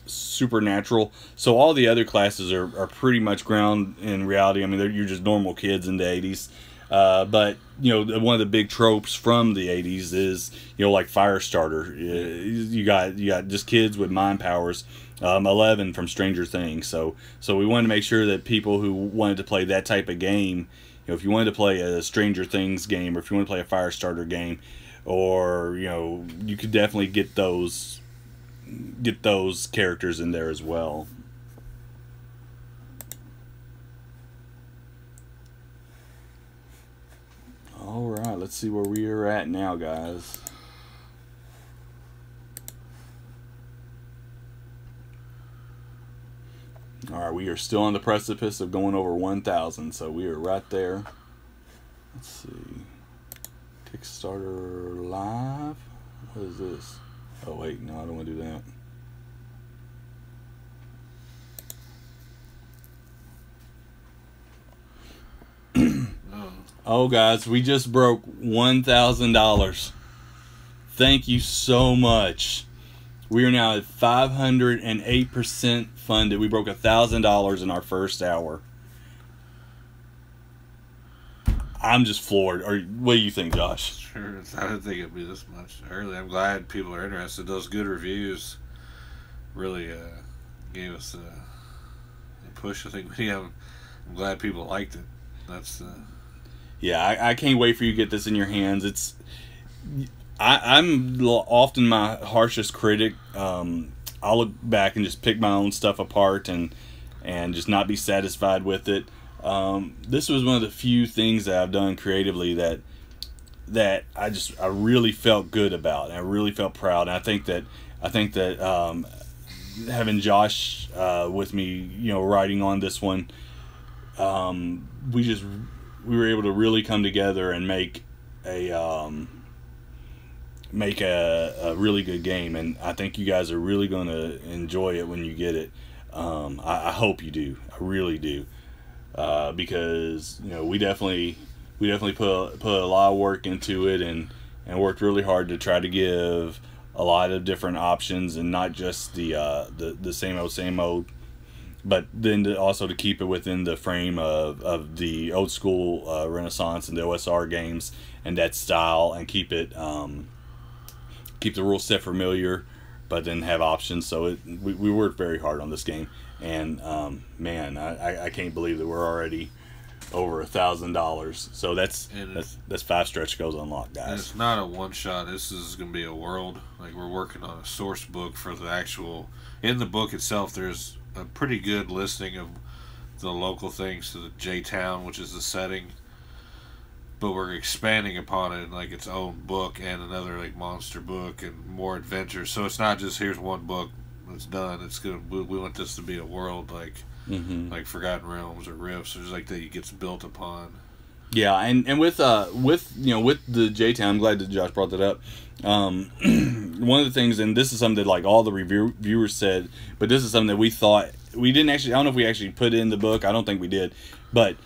supernatural. So all the other classes are pretty much ground in reality. I mean, you're just normal kids in the 80s. But one of the big tropes from the 80s is like Firestarter. You got just kids with mind powers. 11 from Stranger Things. So we wanted to make sure that people who wanted to play that type of game, if you wanted to play a Stranger Things game, or if you want to play a Firestarter game, or you could definitely get those characters in there as well. All right, let's see where we are at now, guys. All right, we are still on the precipice of going over 1,000, so we are right there. Let's see. Kickstarter live. What is this? Oh wait, no, I don't want to do that. Oh, guys, we just broke $1,000. Thank you so much. We are now at 508% funded. We broke $1,000 in our first hour. I'm just floored. Or what do you think, Josh? Sure, I didn't think it'd be this much early. I'm glad people are interested. Those good reviews really gave us a push. I think I'm glad people liked it. That's yeah. I can't wait for you to get this in your hands. I'm often my harshest critic. I'll look back and just pick my own stuff apart and just not be satisfied with it. This was one of the few things that I've done creatively that I really felt good about, and I really felt proud. And I think that having Josh with me, writing on this one, we were able to really come together and make a really good game, and I think you guys are really going to enjoy it when you get it. I hope you do. I really do, because we definitely put a lot of work into it and worked really hard to try to give a lot of different options, and not just the same old, but then also to keep it within the frame of the old school Renaissance and the OSR games and that style, and keep the rule set familiar, but then have options. So we worked very hard on this game, and man, I can't believe that we're already over $1,000. So that's 5 stretch goals unlocked, guys. And it's not a one shot. This is going to be a world. Like, we're working on a source book for the actual. In the book itself, there's a pretty good listing of the local things to the J-Town, which is the setting. But we're expanding upon it in like its own book and another like monster book and more adventures. So it's not just here's one book, it's done. It's gonna. We want this to be a world like like Forgotten Realms or Rifts, or just like that gets built upon. Yeah, and with the J-Town, I'm glad that Josh brought that up. One of the things, and this is something that like all the reviewers said, but this is something that we thought we didn't actually. I don't know if we actually put it in the book. I don't think we did, but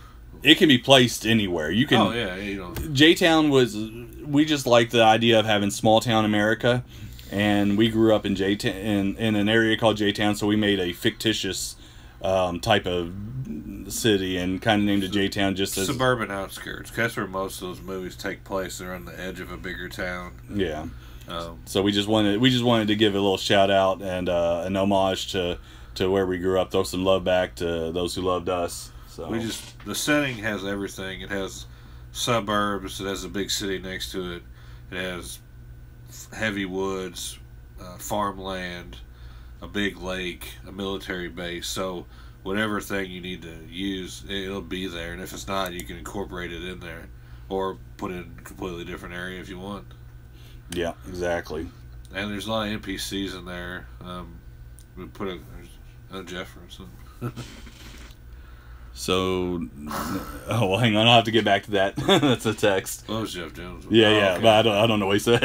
it can be placed anywhere. You can. Oh yeah, J-Town we just like the idea of having small town America, and we grew up in J-Town in an area called J-Town, so we made a fictitious type of city and kind of named it J-Town, just as suburban outskirts. That's where most of those movies take place. They're on the edge of a bigger town. Yeah. So we just wanted to give a little shout out and an homage to where we grew up. Throw some love back to those who loved us. So the setting has everything. It has suburbs. It has a big city next to it. It has heavy woods, farmland, a big lake, a military base. So whatever thing you need to use, it'll be there. And if it's not, you can incorporate it in there, or put it in a completely different area if you want. Yeah, exactly. And there's a lot of NPCs in there. We put there's Jeff or something. So, well, hang on. I'll have to get back to that. That's a text. Well, it was Jeff Jones. Yeah, okay. But I don't know what he said.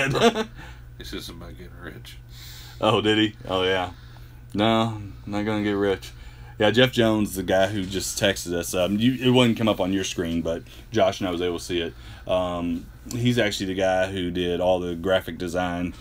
He said something about getting rich. Oh, did he? Oh, yeah. No, I'm not going to get rich. Yeah, Jeff Jones, the guy who just texted us. It wouldn't come up on your screen, but Josh and I was able to see it. He's actually the guy who did all the graphic design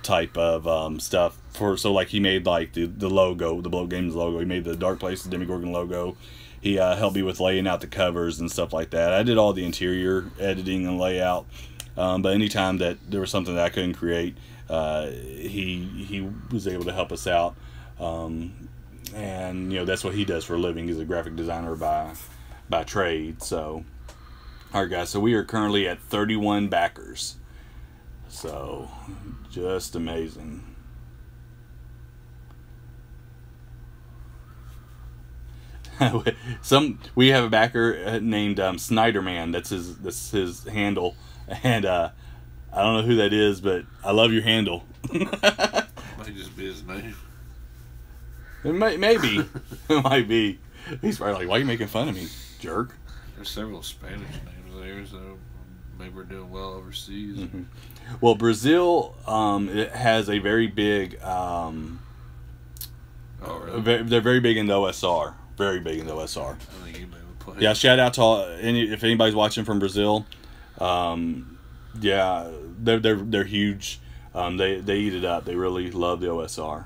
type of stuff so like he made like the logo, the Blow Games logo. He made the Dark Places Demogorgon logo. He helped me with laying out the covers and stuff like that. I did all the interior editing and layout, but anytime that there was something that I couldn't create, he was able to help us out. And that's what he does for a living. He's a graphic designer by trade. So all right, guys, so we are currently at 31 backers. So, just amazing. We have a backer named Snyderman. That's his handle, and I don't know who that is, but I love your handle. Might just be his name. Maybe it might be. He's probably like, "Why are you making fun of me, jerk?" There's several Spanish names there, so maybe we're doing well overseas. Mm-hmm. Well, Brazil, it has a very big. Really? They're very big in the OSR. Very big in the OSR. I think you may have played. Yeah, shout out to if anybody's watching from Brazil. Yeah, they're huge. They eat it up. They really love the OSR.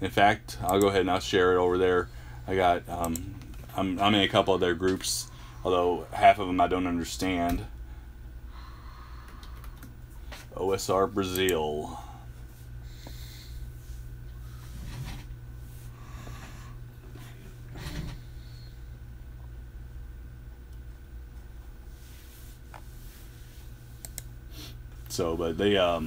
In fact, I'll go ahead and I'll share it over there. I got I'm in a couple of their groups, although half of them I don't understand. OSR Brazil. So, but they're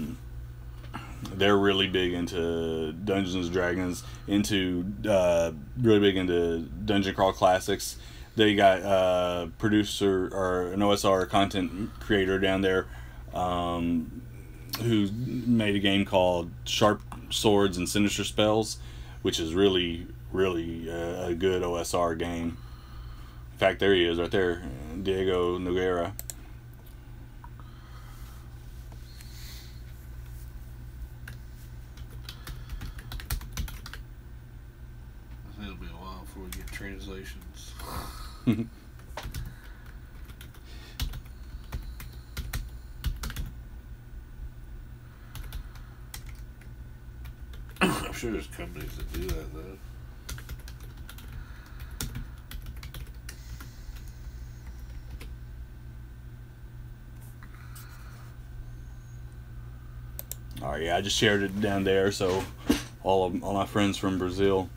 really big into Dungeons and Dragons, really big into Dungeon Crawl Classics. They got producer or an OSR content creator down there who made a game called Sharp Swords and Sinister Spells, which is really, really a good OSR game. In fact, there he is right there, Diego Noguera. It'll be a while before we get translations. I'm sure there's companies that do that though. All right, yeah, I just shared it down there, so all my friends from Brazil.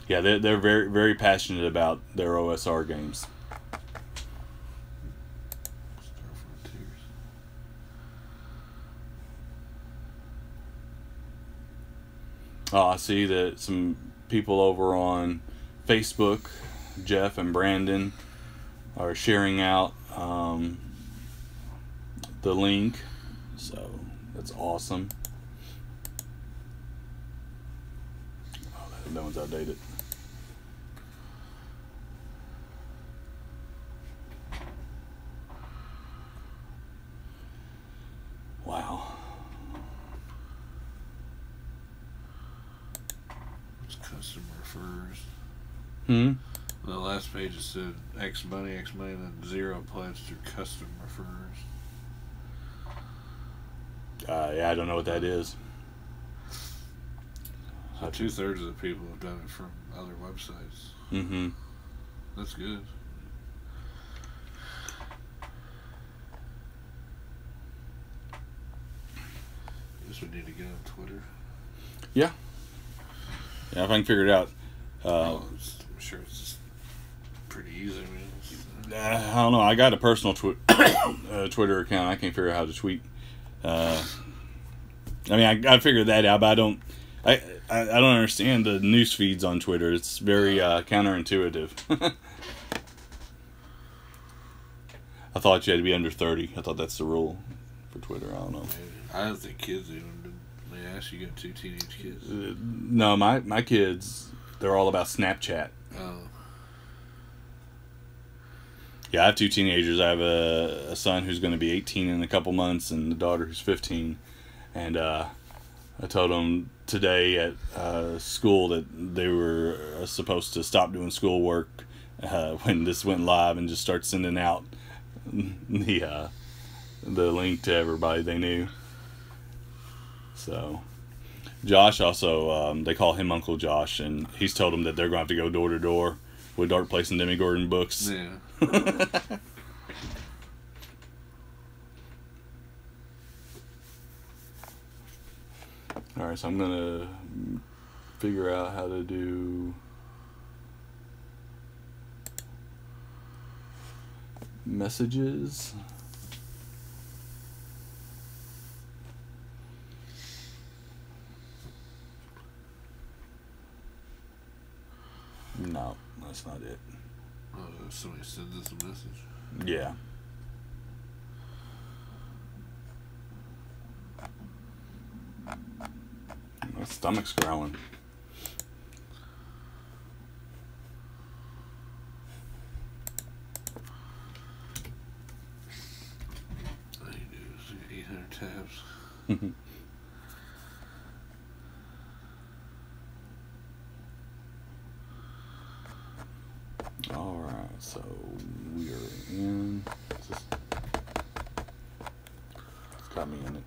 Yeah, they're very, very passionate about their OSR games. Oh, I see that some people over on Facebook, Jeff and Brandon, are sharing out the link, so that's awesome. Oh, that one's outdated. Wow. What's custom refers? Hmm? The last page it said X money, and 0 pledged through custom refers. Yeah, I don't know what that is. So 2/3 of the people have done it from other websites. Mm-hmm. That's good. Guess we need to get on Twitter. Yeah. Yeah, if I can figure it out. I'm sure it's just pretty easy. I don't know. I got a personal Twitter account. I can't figure out how to tweet. I mean, I figured that out, but I don't understand the news feeds on Twitter. It's very counterintuitive. I thought you had to be under 30. I thought that's the rule for Twitter. I don't know. I don't think kids even. They ask you got 2 teenage kids. No, my kids, they're all about Snapchat. Oh. Yeah, I have 2 teenagers. I have a son who's going to be 18 in a couple months and a daughter who's 15. And I told them today at school that they were supposed to stop doing schoolwork when this went live and just start sending out the link to everybody they knew. So Josh also, they call him Uncle Josh, and he's told them that they're going to have to go door to door with Dark Place and Demogorgon books. Yeah. Alright, so I'm going to figure out how to do messages. No, that's not it. Oh, somebody sends us a message. Yeah. My stomach's growling. All you do is 800 tabs. Alright, so we are in. It's got me in it.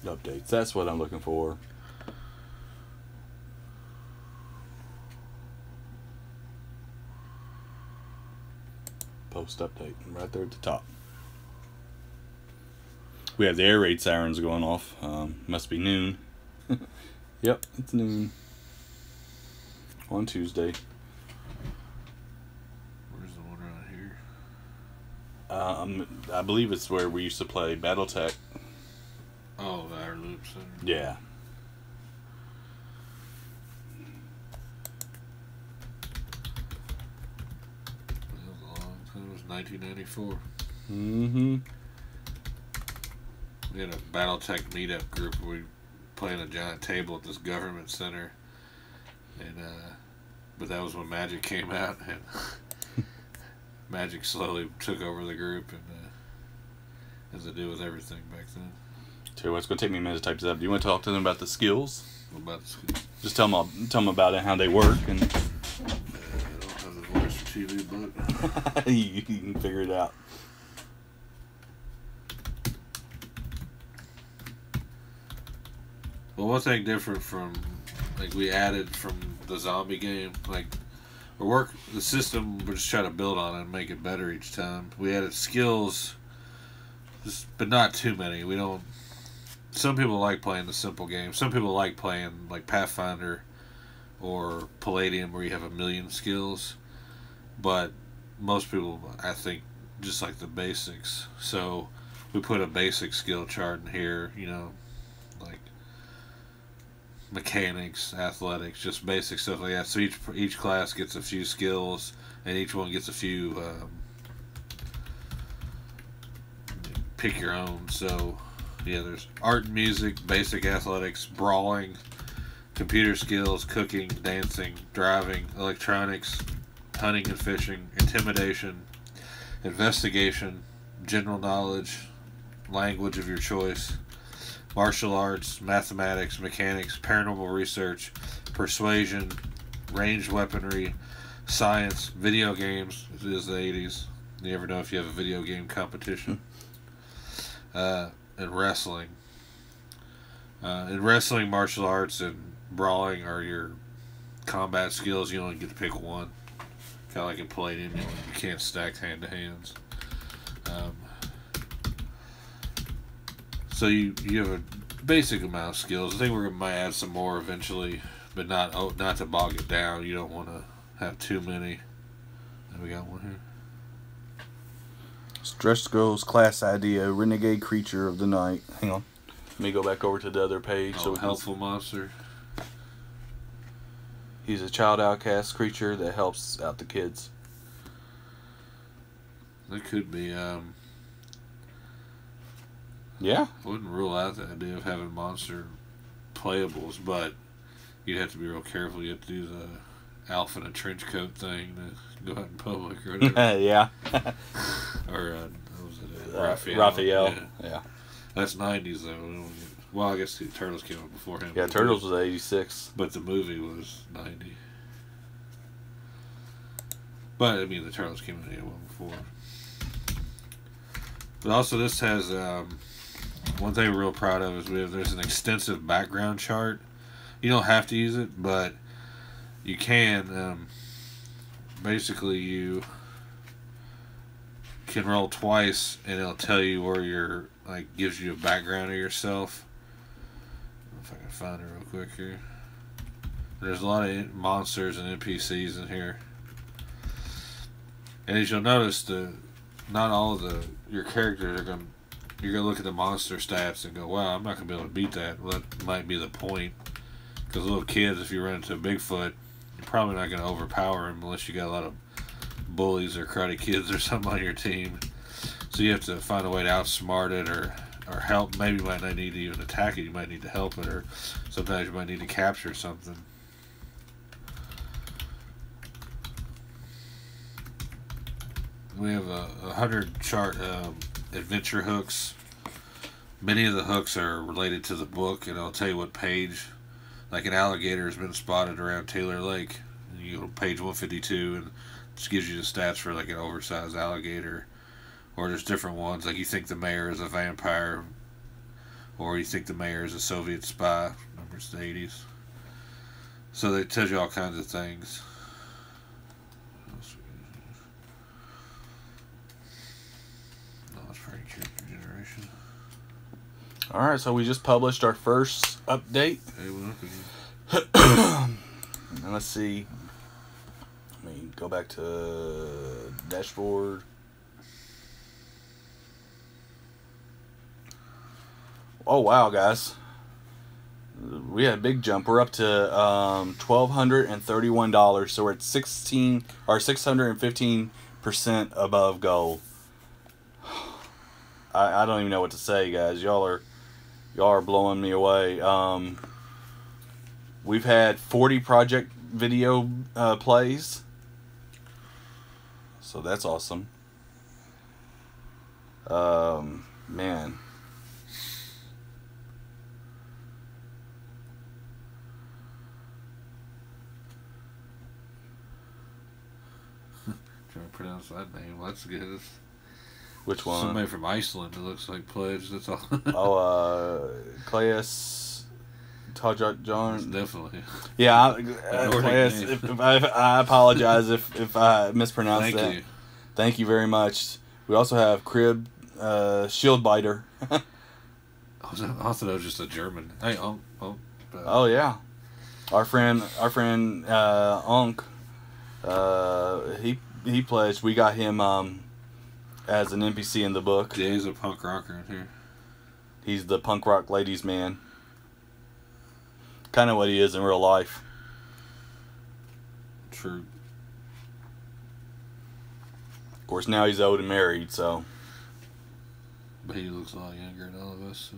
Updates, that's what I'm looking for. Post update, right there at the top. We have the air raid sirens going off. Must be noon. Yep, it's noon on Tuesday. Where's the one around here? I believe it's where we used to play BattleTech. Oh, the Iron Loop Center. Yeah. That was a long time. It was 1994. Mm-hmm. We had a BattleTech meetup group where we playing a giant table at this government center, and but that was when Magic came out, and Magic slowly took over the group, and as it did with everything back then. Tell you what, it's going to take me a minute to type this up. Do you want to talk to them about the skills? What about the skills? Just tell them about it, how they work, and I don't have the voice for TV, but you can figure it out. well, one thing different from, like, we added from the zombie game, like, the system, we're just trying to build on it and make it better each time. We added skills, but not too many. We don't, some people like playing the simple game. Some people like playing, like, Pathfinder or Palladium, where you have 1,000,000 skills. But most people, I think, just like the basics. So we put a basic skill chart in here, you know, like mechanics, athletics, just basic stuff like that. So each class gets a few skills, and each one gets a few pick your own. So yeah, there's art and music, basic athletics, brawling, computer skills, cooking, dancing, driving, electronics, hunting and fishing, intimidation, investigation, general knowledge, language of your choice, martial arts, mathematics, mechanics, paranormal research, persuasion, ranged weaponry, science, video games. It is the 80s. You never know if you have a video game competition. And wrestling. In wrestling, martial arts, and brawling are your combat skills. You only get to pick one. Kind of like in Palladium, you can't stack hand-to-hands. So you have a basic amount of skills. I think we might add some more eventually, but not to bog it down. You don't want to have too many. And we got one here. Stretch goals, class idea, renegade creature of the night. Hang on. Let me go back over to the other page. Oh, helpful monster. He's a child outcast creature that helps out the kids. That could be. Yeah. I wouldn't rule out the idea of having monster playables, but you'd have to be real careful. You have to do the elf in a trench coat thing to go out in public or whatever. Yeah. Or what was it? Raphael. Yeah. That's 90s though. Well, I guess the Turtles came out before him. Yeah, Turtles was 86. But the movie was 90. But, I mean, the Turtles came out one before. But also, this has, one thing we're real proud of is there's an extensive background chart. You don't have to use it, but you can. Basically, you can roll twice, and it'll tell you where you're, like, gives you a background of yourself. I don't know if I can find it real quick here. There's a lot of monsters and NPCs in here. And as you'll notice, not all of your characters are you're gonna look at the monster stats and go, wow, I'm not gonna be able to beat that. Well, that might be the point. Because little kids, if you run into a Bigfoot, you're probably not gonna overpower him unless you got a lot of bullies or cruddy kids or something on your team. So you have to find a way to outsmart it or help. Maybe you might not need to even attack it. You might need to help it, or sometimes you might need to capture something. We have 100 chart adventure hooks. Many of the hooks are related to the book, and I'll tell you what page. Like an alligator has been spotted around Taylor Lake. And you go to page 152, and it just gives you the stats for like an oversized alligator. Or there's different ones, like you think the mayor is a vampire, or you think the mayor is a Soviet spy. Remember, it's the 80s. So it tells you all kinds of things. Alright, so we just published our first update. And let's see. Let me go back to dashboard. Oh wow, guys. We had a big jump. We're up to $1,231, so we're at 615% above goal. I don't even know what to say, guys. Y'all are blowing me away. We've had 40 project video plays, so that's awesome. Man. Trying to pronounce that name. Well, that's good. Which one? Somebody from Iceland. It looks like pledge. That's all. Claes John. Definitely. Yeah, Claes. If I apologize if I mispronounced that. Thank you. Thank you very much. We also have Crib Shield Biter. I thought it was just a German. Hey, oh yeah, our friend Onk. He pledged. We got him as an NPC in the book. Yeah, he's a punk rocker in here. He's the punk rock ladies man. Kind of what he is in real life. True. Of course, now he's old and married, so. But he looks a lot younger than all of us.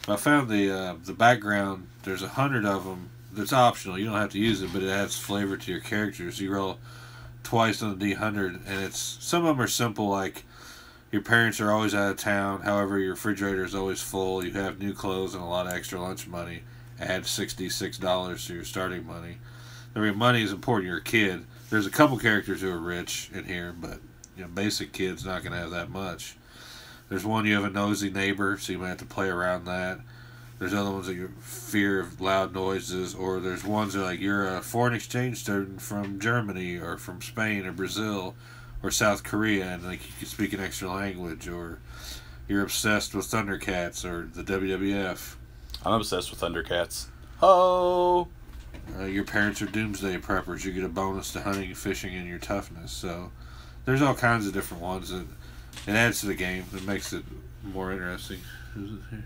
So. I found the background. There's 100 of them. That's optional. You don't have to use it, but it adds flavor to your characters. You roll twice on the D100, and some of them are simple, like your parents are always out of town, however your refrigerator is always full, you have new clothes and a lot of extra lunch money, add $66 to your starting money. I mean, money is important. You're a kid. There's a couple characters who are rich in here, but basic kid's not going to have that much. There's one, you have a nosy neighbor, so you might have to play around that. There's other ones that you fear of loud noises, or there's ones that like you're a foreign exchange student from Germany or from Spain or Brazil or South Korea, and like you can speak an extra language, or you're obsessed with Thundercats or the WWF. I'm obsessed with Thundercats. Oh. Your parents are doomsday preppers. You get a bonus to hunting, fishing, and your toughness. So there's all kinds of different ones that it adds to the game. It makes it more interesting. Who's it here?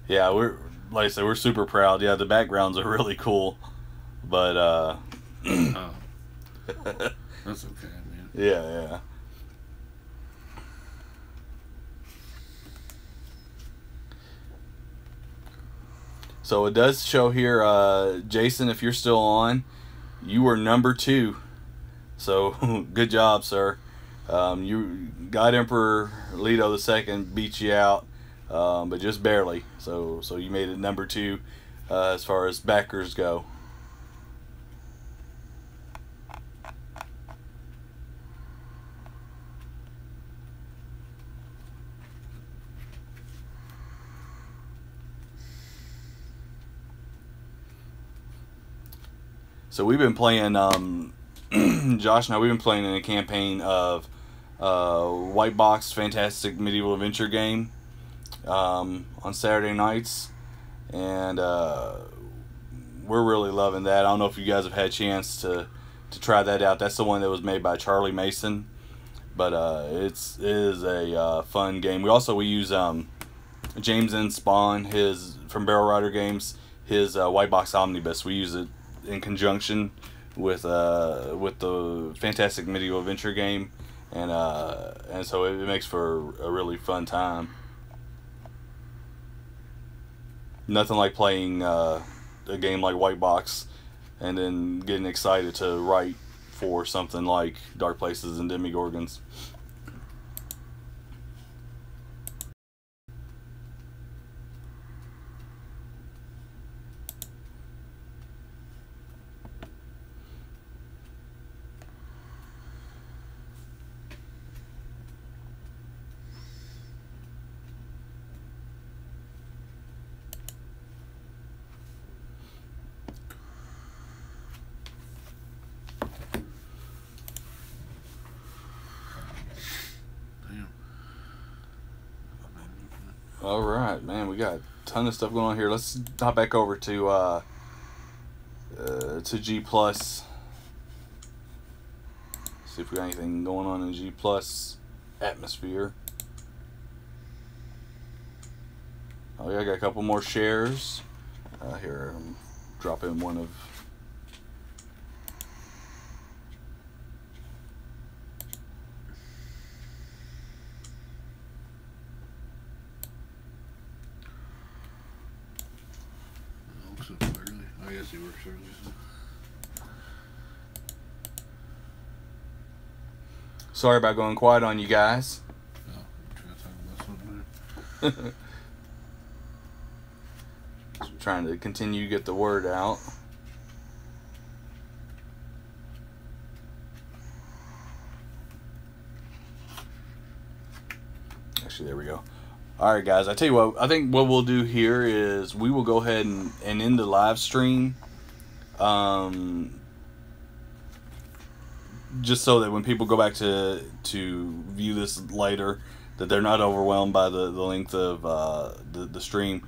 Yeah, like I said, we're super proud. Yeah, the backgrounds are really cool, but oh. That's okay, man. Yeah. So it does show here, Jason, if you're still on, you were number 2. So good job, sir. You God Emperor Leto II beat you out, but just barely. So you made it number 2 as far as backers go. So we've been playing, Josh and I, we've been playing in a campaign of White Box Fantastic Medieval Adventure game on Saturday nights, and we're really loving that. I don't know if you guys have had a chance to try that out. That's the one that was made by Charlie Mason, but it is a fun game. We use James N. Spawn, his from Barrel Rider Games, his White Box Omnibus. We use it in conjunction with the Fantastic Medieval Adventure game, and so it makes for a really fun time. Nothing like playing a game like White Box and then getting excited to write for something like Dark Places and Demogorgons. All right, man, we got a ton of stuff going on here. Let's hop back over to G Plus. See if we got anything going on in G Plus atmosphere. Oh yeah, I got a couple more shares. Here, drop in one of. I guess he works early. Sorry about going quiet on you guys. No, I'm trying to talk about something. Trying to continue to get the word out. Actually, there we go. Alright guys, I tell you what, I think what we'll do here is we will go ahead and end the live stream, just so that when people go back to view this later, that they're not overwhelmed by the length of the stream.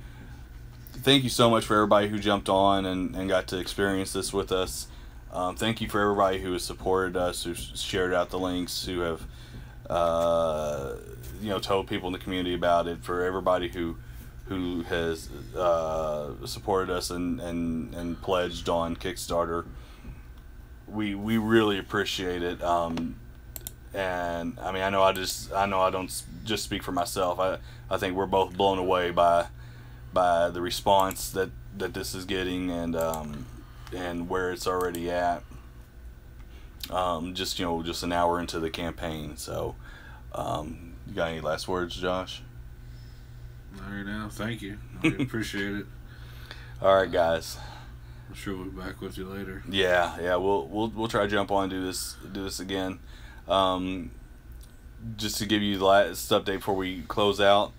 Thank you so much for everybody who jumped on and got to experience this with us. Thank you for everybody who has supported us, who shared out the links, who have told people in the community about it. For everybody who has supported us and pledged on Kickstarter, we really appreciate it. And I mean, I know I don't just speak for myself. I think we're both blown away by the response that this is getting, and where it's already at. Just an hour into the campaign. So you got any last words, Josh? Not right now. Thank you. I appreciate it. All right, guys. I'm sure we'll be back with you later. Yeah. We'll try to jump on and do this again. Just to give you the last update before we close out,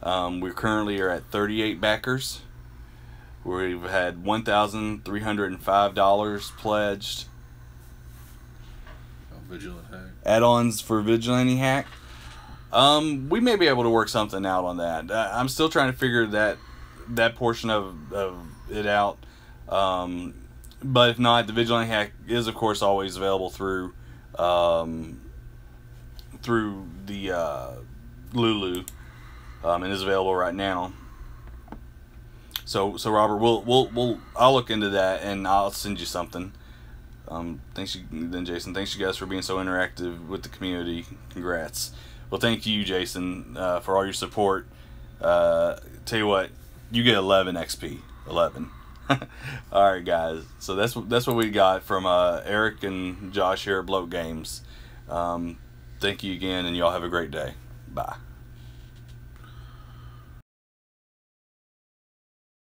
we currently are at 38 backers. We've had $1,305 pledged. Vigilant Hack. Add-ons for Vigilante Hack. We may be able to work something out on that. I'm still trying to figure that portion of it out. But if not, the Vigilante Hack is of course always available through the Lulu, and is available right now. So Robert, I'll look into that and I'll send you something. Jason, thanks you guys for being so interactive with the community. Congrats. Well, thank you, Jason, for all your support. Tell you what, you get 11 XP. 11. All right, guys. So that's what we got from Eric and Josh here at Bloat Games. Thank you again, and y'all have a great day. Bye.